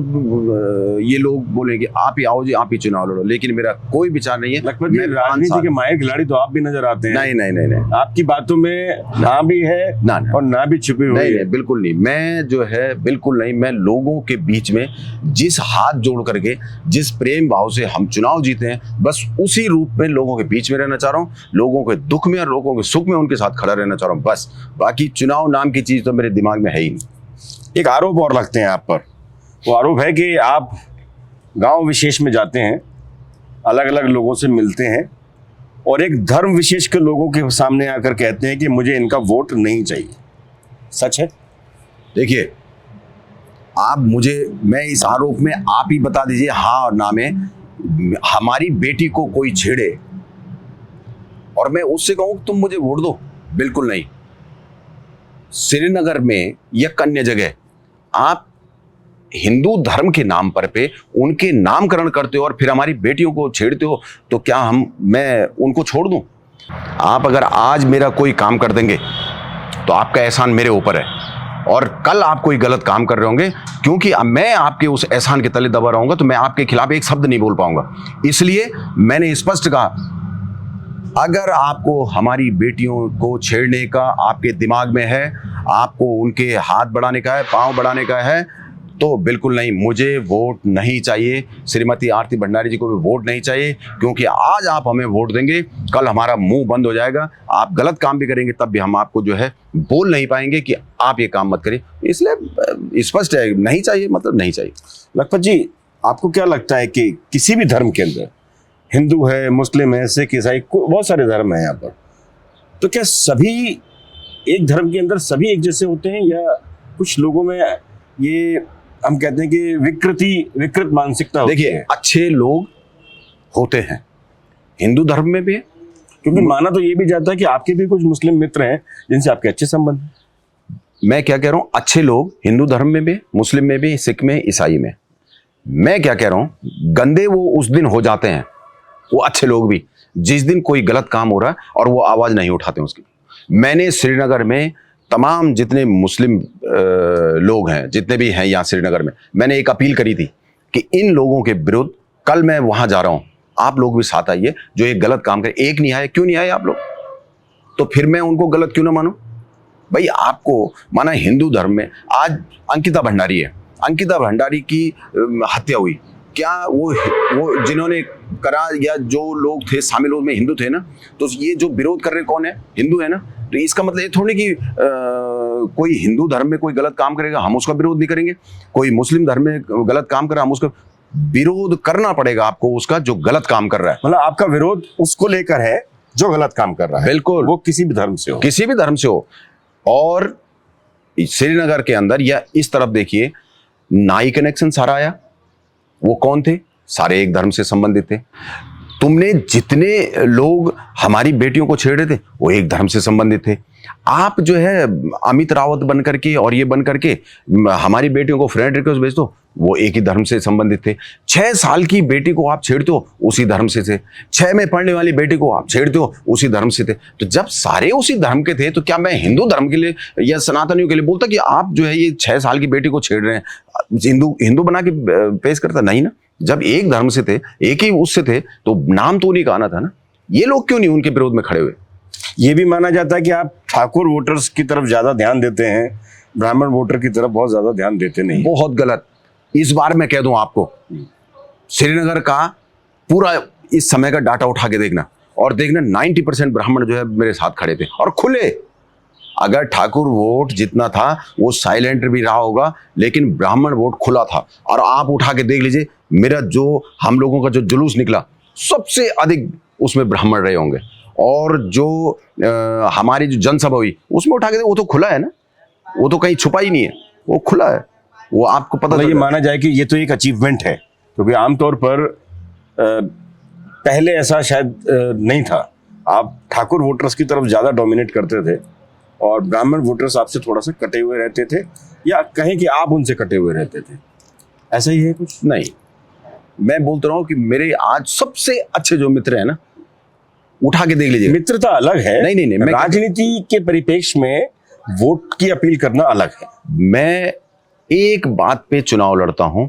ये लोग बोलेंगे आप ही आओ जी, आप ही चुनाव लड़ो, लेकिन मेरा कोई विचार नहीं है। लखपत जी, राजनीति के माहिर खिलाड़ी तो आप भी नजर आते हैं। नहीं, आपकी बातों में ना भी है ना और ना भी छुपी हुई है। नहीं, बिल्कुल नहीं। मैं जो है बिल्कुल नहीं, मैं लोगों के बीच में जिस हाथ जोड़ करके, जिस प्रेम भाव से हम चुनाव जीते हैं, बस उसी रूप में लोगों के बीच में रहना चाह रहा हूँ। लोगों के दुख में और लोगों के सुख में उनके साथ खड़ा रहना चाह रहा हूँ, बस। बाकी चुनाव नाम की चीज तो मेरे दिमाग में है ही नहीं। एक आरोप और लगते हैं आप पर, वो आरोप है कि आप गांव विशेष में जाते हैं, अलग अलग लोगों से मिलते हैं और एक धर्म विशेष के लोगों के सामने आकर कहते हैं कि मुझे इनका वोट नहीं चाहिए। सच है? देखिए, आप मुझे, मैं इस आरोप में आप ही बता दीजिए हाँ और ना में, हमारी बेटी को कोई छेड़े और मैं उससे कहूँ तुम मुझे वोट दो, बिल्कुल नहीं। श्रीनगर में या अन्य जगह आप हिंदू धर्म के नाम पर पे उनके नामकरण करते हो और फिर हमारी बेटियों को छेड़ते हो, तो क्या मैं उनको छोड़ दूं? आप अगर आज मेरा कोई काम कर देंगे तो आपका एहसान मेरे ऊपर है, और कल आप कोई गलत काम कर रहे होंगे, क्योंकि मैं आपके उस एहसान के तले दबा रहूंगा तो मैं आपके खिलाफ एक शब्द नहीं बोल पाऊंगा। इसलिए मैंने स्पष्ट कहा, अगर आपको हमारी बेटियों को छेड़ने का आपके दिमाग में है, आपको उनके हाथ बढ़ाने का है, पांव बढ़ाने का है, तो बिल्कुल नहीं, मुझे वोट नहीं चाहिए। श्रीमती आरती भंडारी जी को भी वोट नहीं चाहिए, क्योंकि आज आप हमें वोट देंगे, कल हमारा मुंह बंद हो जाएगा। आप गलत काम भी करेंगे तब भी हम आपको जो है बोल नहीं पाएंगे कि आप ये काम मत करिए। इसलिए स्पष्ट है, नहीं चाहिए मतलब नहीं चाहिए। लखपत जी, आपको क्या लगता है कि किसी भी धर्म के अंदर, हिंदू है, मुस्लिम है, सिख, ईसाई, बहुत सारे धर्म हैं यहाँ पर, तो क्या सभी एक धर्म के अंदर सभी एक जैसे होते हैं, या कुछ लोगों में ये हम कहते हैं कि विकृत मानसिकता होती है? देखिए, अच्छे लोग होते हैं हिंदू धर्म में भी है, क्योंकि माना तो ये भी जाता है कि आपके भी कुछ मुस्लिम मित्र हैं जिनसे आपके अच्छे संबंध हैं। मैं क्या कह रहा हूँ, अच्छे लोग हिंदू धर्म में भी, मुस्लिम में भी, सिख में, ईसाई में। मैं क्या कह रहा हूँ, गंदे वो उस दिन हो जाते हैं वो अच्छे लोग भी, जिस दिन कोई गलत काम हो रहा है और वो आवाज नहीं उठाते उसकी। मैंने श्रीनगर में तमाम जितने मुस्लिम लोग हैं, जितने भी हैं यहाँ श्रीनगर में, मैंने एक अपील करी थी कि इन लोगों के विरुद्ध कल मैं वहां जा रहा हूं, आप लोग भी साथ आइए, जो एक गलत काम करे। एक नहीं आए, क्यों नहीं आए आप लोग? तो फिर मैं उनको गलत क्यों ना मानूं? भाई, आपको माना हिंदू धर्म में आज अंकिता भंडारी है, अंकिता भंडारी की हत्या हुई, क्या वो जिन्होंने करा या जो लोग थे शामिल उसमें हिंदू थे ना? तो ये जो विरोध कर रहे कौन है? हिंदू है ना? तो इसका मतलब ये थोड़ी कि कोई हिंदू धर्म में कोई गलत काम करेगा हम उसका विरोध नहीं करेंगे, कोई मुस्लिम धर्म में गलत काम करे हम उसका विरोध करना पड़ेगा आपको, उसका जो गलत काम कर रहा है। मतलब आपका विरोध उसको लेकर है जो गलत काम कर रहा है? बिल्कुल, वो किसी भी धर्म से हो, किसी भी धर्म से हो। और श्रीनगर के अंदर या इस तरफ देखिए, नाई कनेक्शन सारा आया, वो कौन थे? सारे एक धर्म से संबंधित थे। तुमने जितने लोग हमारी बेटियों को छेड़ रहे थे वो एक धर्म से संबंधित थे। आप जो है अमित रावत बन करके और ये बन करके हमारी बेटियों को फ्रेंड रिक्वेस्ट भेज दो, वो एक ही धर्म से संबंधित थे। 6 साल की बेटी को आप छेड़ते हो, उसी धर्म से थे। 6 में पढ़ने वाली बेटी को आप छेड़ते हो, उसी धर्म से थे। तो जब सारे उसी धर्म के थे, तो क्या मैं हिंदू धर्म के लिए या सनातनियों के लिए बोलता कि आप जो है ये 6 साल की बेटी को छेड़ रहे हैं, हिंदू बना के पेश करता? नहीं ना। जब एक धर्म से थे, एक ही उससे थे, तो नाम तो नहीं का आना था ना। ये लोग क्यों नहीं उनके विरोध में खड़े हुए? ये भी माना जाता है कि आप ठाकुर वोटर्स की तरफ ज्यादा ध्यान देते हैं, ब्राह्मण वोटर की तरफ बहुत ज्यादा ध्यान देते नहीं। बहुत गलत। इस बार मैं कह दूं आपको, श्रीनगर का पूरा इस समय का डाटा उठा के देखना और देखना 90% ब्राह्मण जो है मेरे साथ खड़े थे और खुले। अगर ठाकुर वोट जितना था वो साइलेंट भी रहा होगा, लेकिन ब्राह्मण वोट खुला था। और आप उठा के देख लीजिए, मेरा जो हम लोगों का जो जुलूस निकला, सबसे अधिक उसमें ब्राह्मण रहे होंगे। और जो हमारी जो जनसभा हुई उसमें उठा के वो तो खुला है ना, वो तो कहीं छुपा ही नहीं है, वो खुला है। वो आपको पता ये माना जाए कि ये तो एक अचीवमेंट है, क्योंकि आमतौर पर पहले ऐसा शायद नहीं था। आप ठाकुर वोटर्स की तरफ ज्यादा डोमिनेट करते थे और ब्राह्मण वोटर्स आपसे थोड़ा सा कटे हुए रहते थे, या कहें कि आप उनसे कटे हुए रहते थे। ऐसा ही है कुछ? नहीं, मैं बोलता रहा हूँ कि मेरे आज सबसे अच्छे जो मित्र हैं ना, उठा के देख लीजिए। मित्रता अलग है। नहीं, राजनीति के परिप्रेक्ष्य में वोट की अपील करना अलग है। मैं एक बात पे चुनाव लड़ता हूं,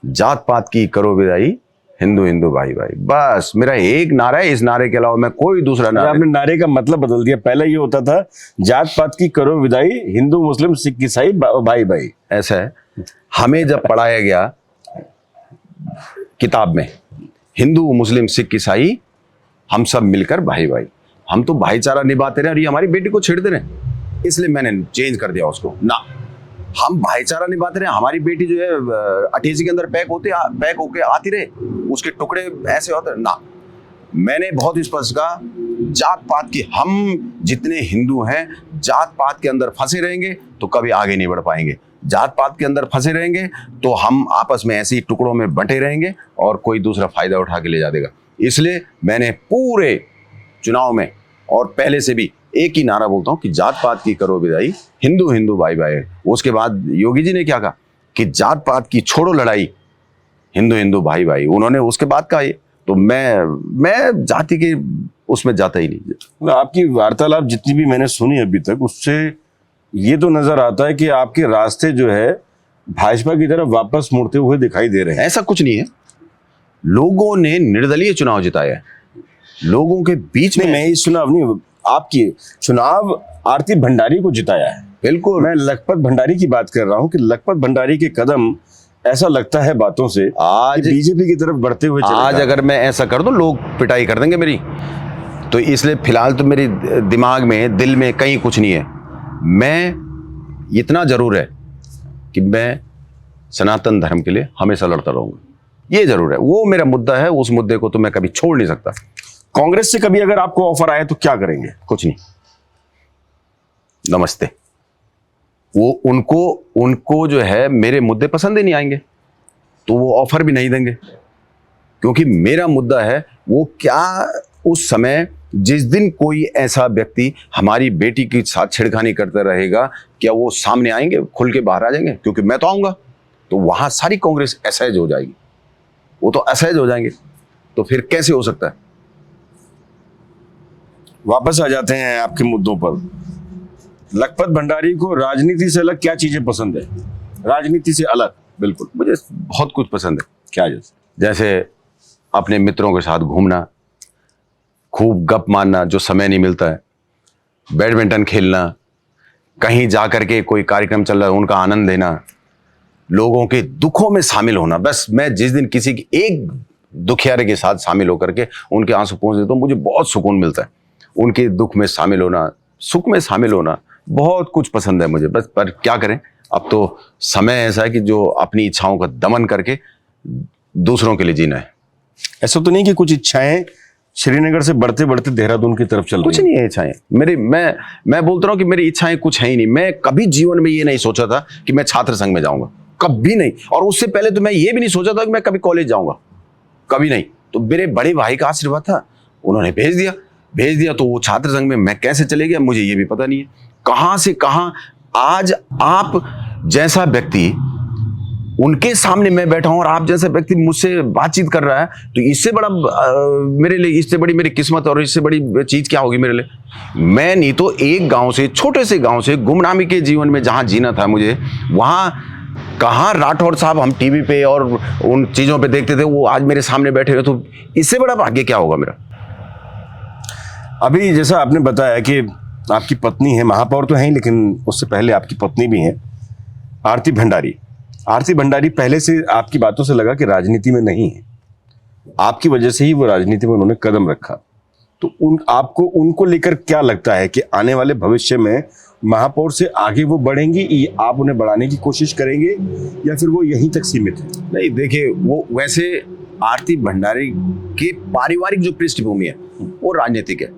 जात पात की करो विदाई, हिंदू हिंदू भाई भाई। बस मेरा एक नारा है, इस नारे के अलावा मैं कोई दूसरा नारा। आपने नारे का मतलब बदल दिया। पहले ये होता था जात पात की करो विदाई, हिंदू मुस्लिम सिख ईसाई भाई भाई। ऐसा है, हमें जब पढ़ाया गया किताब में हिंदू मुस्लिम सिख ईसाई हम सब मिलकर भाई भाई, हम तो भाईचारा निभाते रहे और ये हमारी बेटी को छेड़ते रहे, इसलिए मैंने चेंज कर दिया उसको ना। हम भाईचारा निभाते रहे, हमारी बेटी जो है अटैची के अंदर पैक होके आती रहे, उसके टुकड़े ऐसे होते रहे ना। मैंने बहुत स्पष्ट कहा, जात पात की हम जितने हिंदू हैं जात पात के अंदर फंसे रहेंगे तो कभी आगे नहीं बढ़ पाएंगे। जात पात के अंदर फंसे रहेंगे तो हम आपस में ऐसे ही टुकड़ों में बंटे रहेंगे और कोई दूसरा फायदा उठा के ले जा देगा। इसलिए मैंने पूरे चुनाव में और पहले से भी एक ही नारा बोलता हूं कि जात पात की करो विदाई, हिंदू हिंदू भाई भाई। उसके बाद योगी जी ने क्या कहा कि जात पात की छोड़ो लड़ाई, हिंदू हिंदू भाई भाई। उन्होंने उसके बाद कहा ये, तो मैं जाति के उसमें जाता ही नहीं। आपकी वार्तालाप जितनी भी मैंने सुनी अभी तक, उससे ये तो नजर आता है कि आपके रास्ते जो है भाजपा की तरफ वापस मुड़ते हुए दिखाई दे रहे हैं। ऐसा कुछ नहीं है, लोगों ने निर्दलीय चुनाव जिताया है, लोगों के बीच में। मैं इस चुनाव नहीं, आपकी चुनाव आरती भंडारी को जिताया है। बिल्कुल, मैं लखपत भंडारी की बात कर रहा हूं कि लखपत भंडारी के कदम ऐसा लगता है बातों से आज बीजेपी की तरफ बढ़ते हुए चले आज अगर मैं ऐसा कर दूं लोग पिटाई कर देंगे मेरी, तो इसलिए फिलहाल तो मेरे दिमाग में दिल में कहीं कुछ नहीं है। मैं इतना जरूर है कि मैं सनातन धर्म के लिए हमेशा लड़ता रहूंगा, ये जरूर है। वो मेरा मुद्दा है, उस मुद्दे को तो मैं कभी छोड़ नहीं सकता। कांग्रेस से कभी अगर आपको ऑफर आए तो क्या करेंगे? कुछ नहीं, नमस्ते। वो उनको जो है मेरे मुद्दे पसंद ही नहीं आएंगे, तो वो ऑफर भी नहीं देंगे, क्योंकि मेरा मुद्दा है वो क्या उस समय जिस दिन कोई ऐसा व्यक्ति हमारी बेटी के साथ छेड़खानी करता रहेगा, क्या वो सामने आएंगे, खुल के बाहर आ जाएंगे? क्योंकि मैं तो आऊंगा, तो वहां सारी कांग्रेस असहज हो जाएगी, वो तो असहज हो जाएंगे, तो फिर कैसे हो सकता है? वापस आ जाते हैं आपके मुद्दों पर। लखपत भंडारी को राजनीति से अलग क्या चीजें पसंद है? राजनीति से अलग? बिल्कुल, मुझे बहुत कुछ पसंद है। क्या? जैसे अपने मित्रों के साथ घूमना, खूब गप मारना जो समय नहीं मिलता है, बैडमिंटन खेलना, कहीं जा करके कोई कार्यक्रम चल रहा है उनका आनंद लेना, लोगों के दुखों में शामिल होना। बस मैं जिस दिन किसी की एक दुखियारे के साथ शामिल होकर के उनके आंसू पोंछ देता हूँ, मुझे बहुत सुकून मिलता है। उनके दुख में शामिल होना, सुख में शामिल होना, बहुत कुछ पसंद है मुझे। बस पर क्या करें, अब तो समय ऐसा है कि जो अपनी इच्छाओं का दमन करके दूसरों के लिए जीना है। ऐसा तो नहीं कि कुछ इच्छाएं श्रीनगर से बढ़ते बढ़ते देहरादून की तरफ चल रही? कुछ नहीं है इच्छाएं मेरी। मैं बोलता रहा हूँ कि मेरी इच्छाएं कुछ है ही नहीं। मैं कभी जीवन में ये नहीं सोचा था कि मैं छात्र संघ में जाऊंगा, कभी नहीं। और उससे पहले तो मैं ये भी नहीं सोचा था कि मैं कभी कॉलेज जाऊंगा, कभी नहीं। तो मेरे बड़े भाई का आशीर्वाद था, उन्होंने भेज दिया। भेज दिया तो वो छात्र संघ में मैं कैसे चले गया मुझे ये भी पता नहीं है। कहां से कहां आज आप जैसा व्यक्ति, उनके सामने मैं बैठा हूं और आप जैसा व्यक्ति मुझसे बातचीत कर रहा है, तो इससे बड़ा मेरे लिए, इससे बड़ी मेरी किस्मत और इससे बड़ी चीज क्या होगी मेरे लिए। मैं नहीं तो एक गांव से, छोटे से गांव से, गुमनामी के जीवन में जहां जीना था मुझे, वहां कहाँ राठौर साहब हम टीवी पे और उन चीजों पे देखते थे, वो आज मेरे सामने बैठे हुए, तो इससे बड़ा भाग्य क्या होगा मेरा। अभी जैसा आपने बताया कि आपकी पत्नी है, महापौर तो हैं, लेकिन उससे पहले आपकी पत्नी भी हैं, आरती भंडारी। आरती भंडारी पहले से आपकी बातों से लगा कि राजनीति में नहीं है, आपकी वजह से ही वो राजनीति में उन्होंने कदम रखा। तो उनको लेकर क्या लगता है कि आने वाले भविष्य में महापौर से आगे वो बढ़ेंगी, आप उन्हें बढ़ाने की कोशिश करेंगे, या फिर वो यहीं तक सीमित है? नहीं, देखिए, वो वैसे आरती भंडारी के पारिवारिक जो पृष्ठभूमि है वो राजनीतिक है।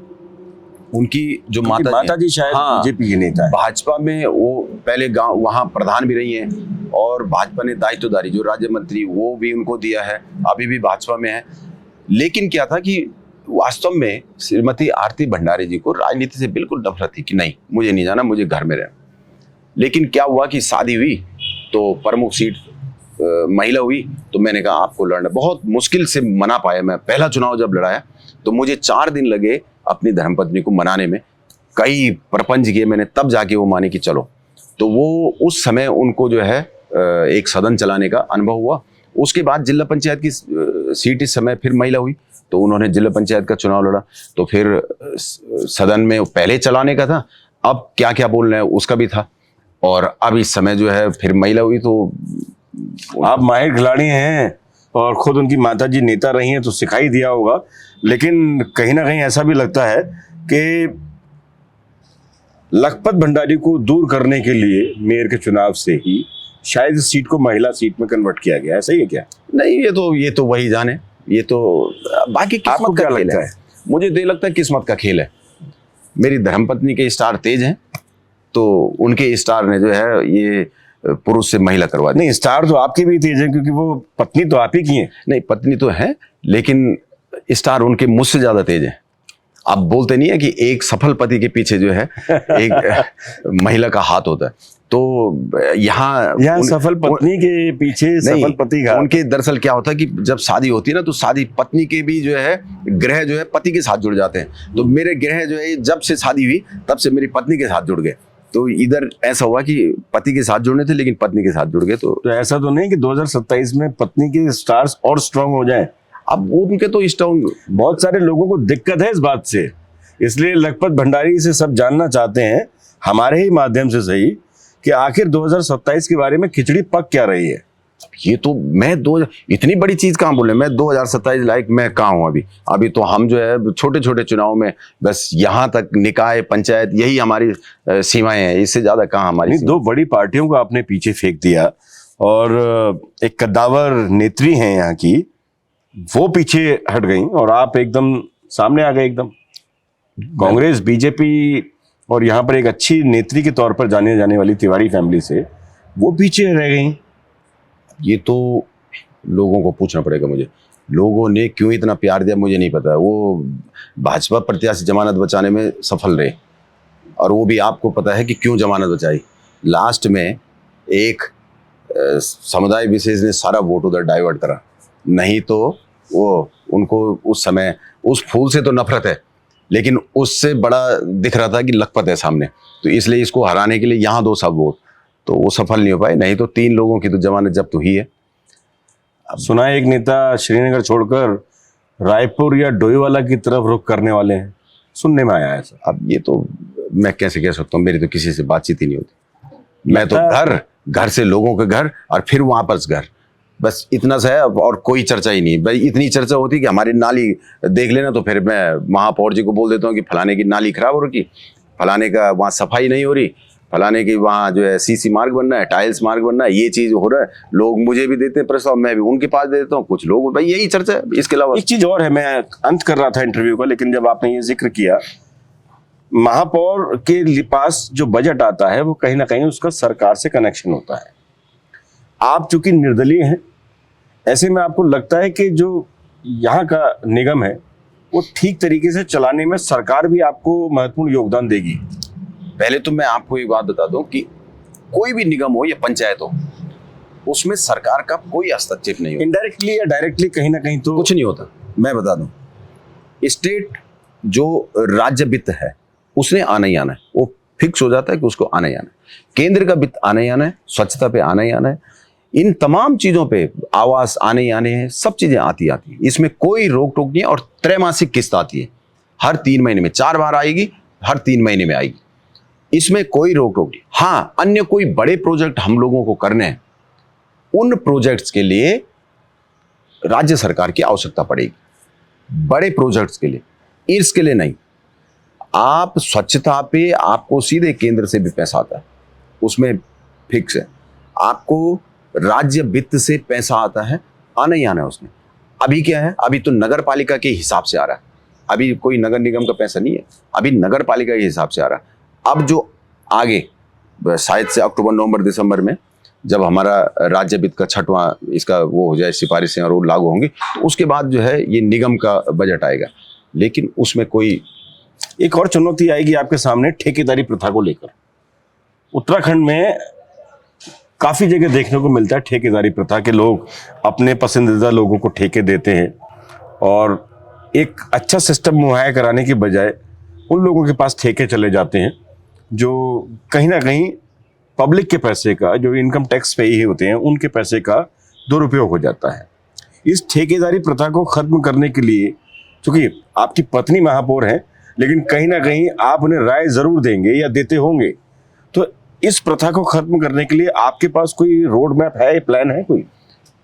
उनकी जो माता जी शायद बीजेपी के नेता है, भाजपा में वो पहले गांव वहां प्रधान भी रही हैं, और भाजपा ने दायित्वधारी जो राज्य मंत्री वो भी उनको दिया है, अभी भी भाजपा में है। लेकिन क्या था कि वास्तव में श्रीमती आरती भंडारी जी को राजनीति से बिल्कुल नफरत थी कि नहीं, मुझे नहीं जाना, मुझे घर में रहना। लेकिन क्या हुआ कि शादी हुई तो प्रमुख सीट महिला हुई, तो मैंने कहा आपको लड़ना, बहुत मुश्किल से मना पाया। मैं पहला चुनाव जब लड़ाया तो मुझे 4 दिन लगे अपनी धर्मपत्नी को मनाने में, कई प्रपंच किए मैंने, तब जाके वो माने कि चलो। तो वो उस समय उनको जो है एक सदन चलाने का अनुभव हुआ। उसके बाद जिला पंचायत की सीट इस समय फिर महिला हुई, तो उन्होंने जिला पंचायत का चुनाव लड़ा। तो फिर सदन में पहले चलाने का था, अब क्या क्या बोल रहे हैं उसका भी था, और अब इस समय जो है फिर महिला हुई। तो आप माहिर खिलाड़ी हैं और खुद उनकी माताजी नेता रही हैं, तो सिखाई दिया होगा। लेकिन कहीं ना कहीं ऐसा भी लगता है कि लखपत भंडारी को दूर करने के लिए मेयर के चुनाव से ही शायद इस सीट को महिला सीट में कन्वर्ट किया गया, ऐसा ही है क्या? नहीं, ये तो वही जाने, ये तो बाकी किस्मत का खेल है। मुझे तो ये लगता है किस्मत का खेल है। मेरी धर्मपत्नी के स्टार तेज हैं, तो उनके स्टार ने जो है ये पुरुष से महिला करवा दी। नहीं, स्टार तो आपकी भी तेज है, क्योंकि वो पत्नी तो आप ही की है। नहीं, पत्नी तो है, लेकिन स्टार उनके मुझसे ज्यादा तेज है। आप बोलते नहीं है कि एक सफल पति के पीछे जो है एक महिला का हाथ होता है, तो यहाँ सफल पत्नी के पीछे सफल पति का, उनके दरअसल क्या होता है कि जब शादी होती है ना, तो शादी पत्नी के भी जो है ग्रह जो है पति के साथ जुड़ जाते हैं। तो मेरे ग्रह जो है जब से शादी हुई तब से मेरी पत्नी के साथ जुड़ गए। तो इधर ऐसा हुआ कि पति के साथ जुड़ने थे, लेकिन पत्नी के साथ जुड़ गए। तो ऐसा तो नहीं कि 2027 में पत्नी के स्टार्स और स्ट्रांग हो जाएं? अब उनके तो स्ट्रांग, बहुत सारे लोगों को दिक्कत है इस बात से, इसलिए लखपत भंडारी से सब जानना चाहते हैं हमारे ही माध्यम से सही, कि आखिर 2027 के बारे में खिचड़ी पक क्या रही है। ये तो मैं इतनी बड़ी चीज कहाँ बोले, मैं 2027 लायक मैं कहाँ हूँ अभी तो हम जो है छोटे छोटे चुनाव में बस यहाँ तक, निकाय पंचायत, यही हमारी सीमाएं हैं, इससे ज्यादा कहाँ हमारी। 2 बड़ी पार्टियों को आपने पीछे फेंक दिया, और एक कद्दावर नेत्री हैं यहाँ की, वो पीछे हट गई और आप एकदम सामने आ गए। एकदम कांग्रेस, बीजेपी और यहाँ पर एक अच्छी नेत्री के तौर पर जाने जाने वाली तिवारी फैमिली से वो पीछे रह गई। ये तो लोगों को पूछना पड़ेगा मुझे, लोगों ने क्यों इतना प्यार दिया मुझे नहीं पता। वो भाजपा प्रत्याशी जमानत बचाने में सफल रहे, और वो भी आपको पता है कि क्यों जमानत बचाई। लास्ट में एक समुदाय विशेष ने सारा वोट उधर डाइवर्ट करा, नहीं तो वो उनको उस समय उस फूल से तो नफरत है, लेकिन उससे बड़ा दिख रहा था कि लखपत है सामने, तो इसलिए इसको हराने के लिए यहाँ 2 सब वोट, तो वो सफल नहीं हो पाए। नहीं तो 3 लोगों की तो जमानत जब्त हुई है। सुना है एक नेता श्रीनगर छोड़कर रायपुर या डोईवाला की तरफ रुख करने वाले हैं, सुनने में आया है सर। अब ये तो मैं कैसे कह सकता हूँ, मेरी तो किसी से बातचीत ही नहीं होती। मैं तो घर से लोगों के घर और फिर वहां पर घर, बस इतना सा है, और कोई चर्चा ही नहीं। भाई इतनी चर्चा होती कि हमारी नाली देख लेना, तो फिर मैं महापौर जी को बोल देता हूँ कि फलाने की नाली खराब हो रही, फलाने का वहाँ सफाई नहीं हो रही, फलाने की वहाँ जो है सीसी मार्ग बनना है, टाइल्स मार्ग बनना है, ये चीज हो रहा है। लोग मुझे भी देते हैं प्रस्ताव, मैं भी उनके पास दे देता हूँ, कुछ लोग, भाई यही चर्चा है। इसके अलावा एक चीज और है, मैं अंत कर रहा था इंटरव्यू का, लेकिन जब आपने ये जिक्र किया, महापौर के पास जो बजट आता है वो कहीं ना कहीं उसका सरकार से कनेक्शन होता है। आप चूंकि निर्दलीय हैं, ऐसे में आपको लगता है कि जो यहाँ का निगम है वो ठीक तरीके से चलाने में सरकार भी आपको महत्वपूर्ण योगदान देगी। पहले तो मैं आपको एक बात बता दूं कि कोई भी निगम हो या पंचायत हो, उसमें सरकार का कोई हस्तक्षेप नहीं होता। इनडायरेक्टली या डायरेक्टली कहीं ना कहीं तो कुछ नहीं होता। मैं बता दूं, स्टेट जो राज्य वित्त है उसने आना ही आना है, वो फिक्स हो जाता है कि उसको आना ही आना है। केंद्र का वित्त आना ही आना है, स्वच्छता पे आना ही आना है, इन तमाम चीजों पे आवास आने ही आने हैं, सब चीजें आती हैं। इसमें कोई रोक टोक नहीं है। और त्रैमासिक किस्त आती है, हर 3 महीने में 4 बार आएगी, हर 3 महीने में आएगी, इसमें कोई रोक टोक नहीं। हाँ, अन्य कोई बड़े प्रोजेक्ट हम लोगों को करने हैं, उन प्रोजेक्ट्स के लिए राज्य सरकार की आवश्यकता पड़ेगी। बड़े प्रोजेक्ट्स के लिए, ईर्ष के लिए नहीं। आप स्वच्छता पे आपको सीधे केंद्र से भी पैसा आता है, उसमें फिक्स है। आपको राज्य वित्त से पैसा आता है, आना ही आना है उसमें। अभी क्या है, अभी तो नगर पालिका के हिसाब से आ रहा है, अभी कोई नगर निगम का पैसा नहीं है, अभी नगर पालिका के हिसाब से आ रहा है। अब जो आगे शायद से अक्टूबर नवंबर दिसंबर में जब हमारा राज्य वित्त का 6वां इसका वो हो जाए, सिफारिशें और वो लागू होंगी, तो उसके बाद जो है ये निगम का बजट आएगा। लेकिन उसमें कोई एक और चुनौती आएगी आपके सामने ठेकेदारी प्रथा को लेकर। उत्तराखंड में काफी जगह देखने को मिलता है ठेकेदारी प्रथा के, लोग अपने पसंदीदा लोगों को ठेके देते हैं और एक अच्छा सिस्टम मुहैया कराने की बजाय उन लोगों के पास ठेके चले जाते हैं जो कहीं ना कहीं पब्लिक के पैसे का, जो इनकम टैक्स पे ही होते हैं, उनके पैसे का दुरुपयोग हो जाता है। इस ठेकेदारी प्रथा को खत्म करने के लिए, चूंकि आपकी पत्नी महापौर हैं, लेकिन कहीं ना कहीं आप उन्हें राय जरूर देंगे या देते होंगे, तो इस प्रथा को खत्म करने के लिए आपके पास कोई रोड मैप है, प्लान है कोई?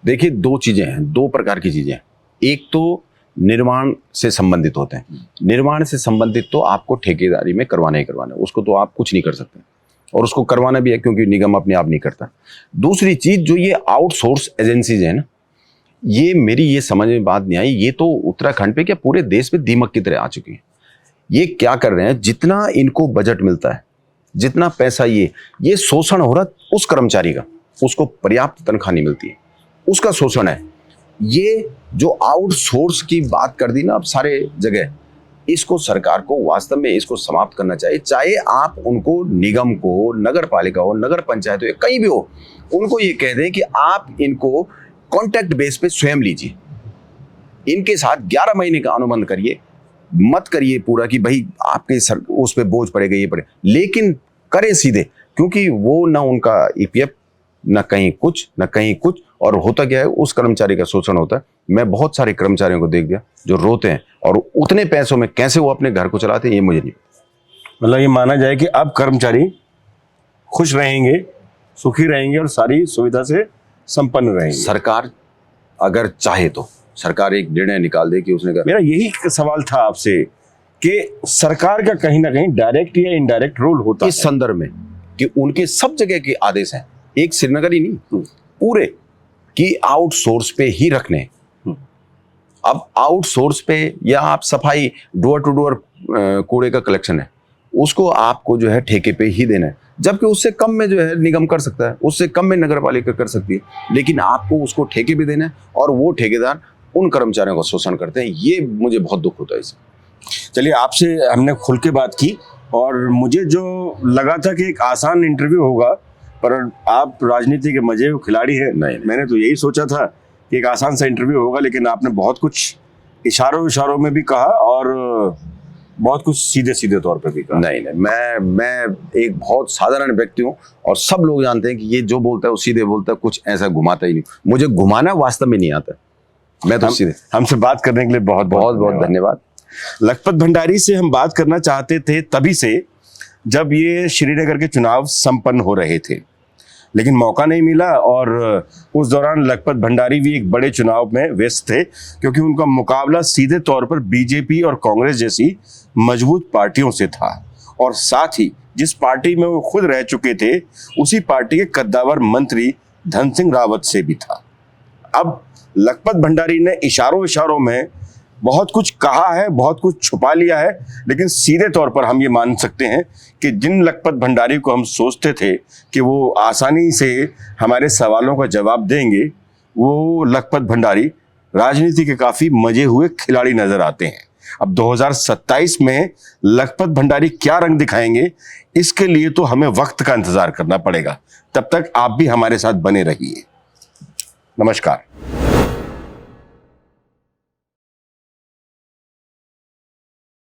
देखिए, 2 चीजें हैं, 2 प्रकार की चीजें हैं। एक तो निर्माण से संबंधित होते हैं। निर्माण से संबंधित तो आपको ठेकेदारी में करवाना ही करवाना है, उसको तो आप कुछ नहीं कर सकते, और उसको करवाना भी है क्योंकि निगम अपने आप नहीं करता। दूसरी चीज, जो ये आउटसोर्स एजेंसीज है ना, ये मेरी ये समझ में बात नहीं आई, ये तो उत्तराखंड पे क्या पूरे देश पे दीमक की तरह आ चुकी है। ये क्या कर रहे हैं, जितना इनको बजट मिलता है, जितना पैसा ये शोषण हो रहा है उस कर्मचारी का, उसको पर्याप्त तनख्वाह नहीं मिलती है, उसका शोषण है। ये जो आउटसोर्स की बात कर दी ना अब सारे जगह, इसको सरकार को वास्तव में इसको समाप्त करना चाहिए। चाहे आप उनको, निगम को, नगर पालिका हो, नगर पंचायत हो, या कहीं भी हो, उनको ये कह दें कि आप इनको कॉन्ट्रैक्ट बेस पे स्वयं लीजिए, इनके साथ 11 महीने का अनुबंध करिए, मत करिए पूरा कि भाई आपके उस पे बोझ पड़ेगा, ये पड़े, लेकिन करें सीधे, क्योंकि वो ना उनका ईपीएफ, ना कहीं कुछ, ना कहीं कुछ, और होता क्या है, उस कर्मचारी का शोषण होता है। मैं बहुत सारे कर्मचारियों को देख दिया जो रोते हैं, और उतने पैसों में कैसे वो अपने घर को चलाते हैं ये मुझे नहीं पता। मतलब ये माना जाए कि अब कर्मचारी खुश रहेंगे, सुखी रहेंगे और सारी सुविधा से संपन्न रहेंगे। सरकार अगर चाहे तो सरकार एक निर्णय निकाल दे कि उसने कहा। मेरा यही सवाल था आपसे कि सरकार का कहीं ना कहीं डायरेक्ट या इनडायरेक्ट रोल होता है इस संदर्भ में कि उनके सब जगह के आदेश हैं, एक श्रीनगर ही नहीं, पूरे कि आउटसोर्स पे ही रखने। अब आउटसोर्स पे, या आप सफाई डोर टू डोर कूड़े का कलेक्शन है, उसको आपको जो है ठेके पे ही देना है, जबकि उससे कम में जो है निगम कर सकता है, उससे कम में नगर पालिका कर सकती है, लेकिन आपको उसको ठेके पे देना है, और वो ठेकेदार उन कर्मचारियों का शोषण करते हैं। ये मुझे बहुत दुख होता है इससे। चलिए, आपसे हमने खुल के बात की और मुझे जो लगा था कि एक आसान इंटरव्यू होगा, पर आप राजनीति के मजे खिलाड़ी हैं। नहीं। मैंने तो यही सोचा था कि एक आसान सा इंटरव्यू होगा, लेकिन आपने बहुत कुछ इशारों में भी कहा और बहुत कुछ सीधे सीधे तौर पे भी कहा। नहीं, मैं एक बहुत साधारण व्यक्ति हूँ, और सब लोग जानते हैं कि ये जो बोलता है वो सीधे बोलता है, कुछ ऐसा घुमाता ही नहीं। मुझे घुमाना वास्तव में नहीं आता, मैं तो सीधे। हमसे बात करने के लिए बहुत बहुत धन्यवाद। लखपत भंडारी से हम बात करना चाहते थे तभी से, जब ये श्रीनगर के चुनाव संपन्न हो रहे थे, लेकिन मौका नहीं मिला, और उस दौरान लखपत भंडारी भी एक बड़े चुनाव में व्यस्त थे, क्योंकि उनका मुकाबला सीधे तौर पर बीजेपी और कांग्रेस जैसी मजबूत पार्टियों से था, और साथ ही जिस पार्टी में वो खुद रह चुके थे, उसी पार्टी के कद्दावर मंत्री धन सिंह रावत से भी था। अब लखपत भंडारी ने इशारों में बहुत कुछ कहा है, बहुत कुछ छुपा लिया है, लेकिन सीधे तौर पर हम ये मान सकते हैं कि जिन लखपत भंडारी को हम सोचते थे कि वो आसानी से हमारे सवालों का जवाब देंगे, वो लखपत भंडारी राजनीति के काफ़ी मजे हुए खिलाड़ी नजर आते हैं। अब 2027 में लखपत भंडारी क्या रंग दिखाएंगे, इसके लिए तो हमें वक्त का इंतजार करना पड़ेगा। तब तक आप भी हमारे साथ बने रहिए। नमस्कार।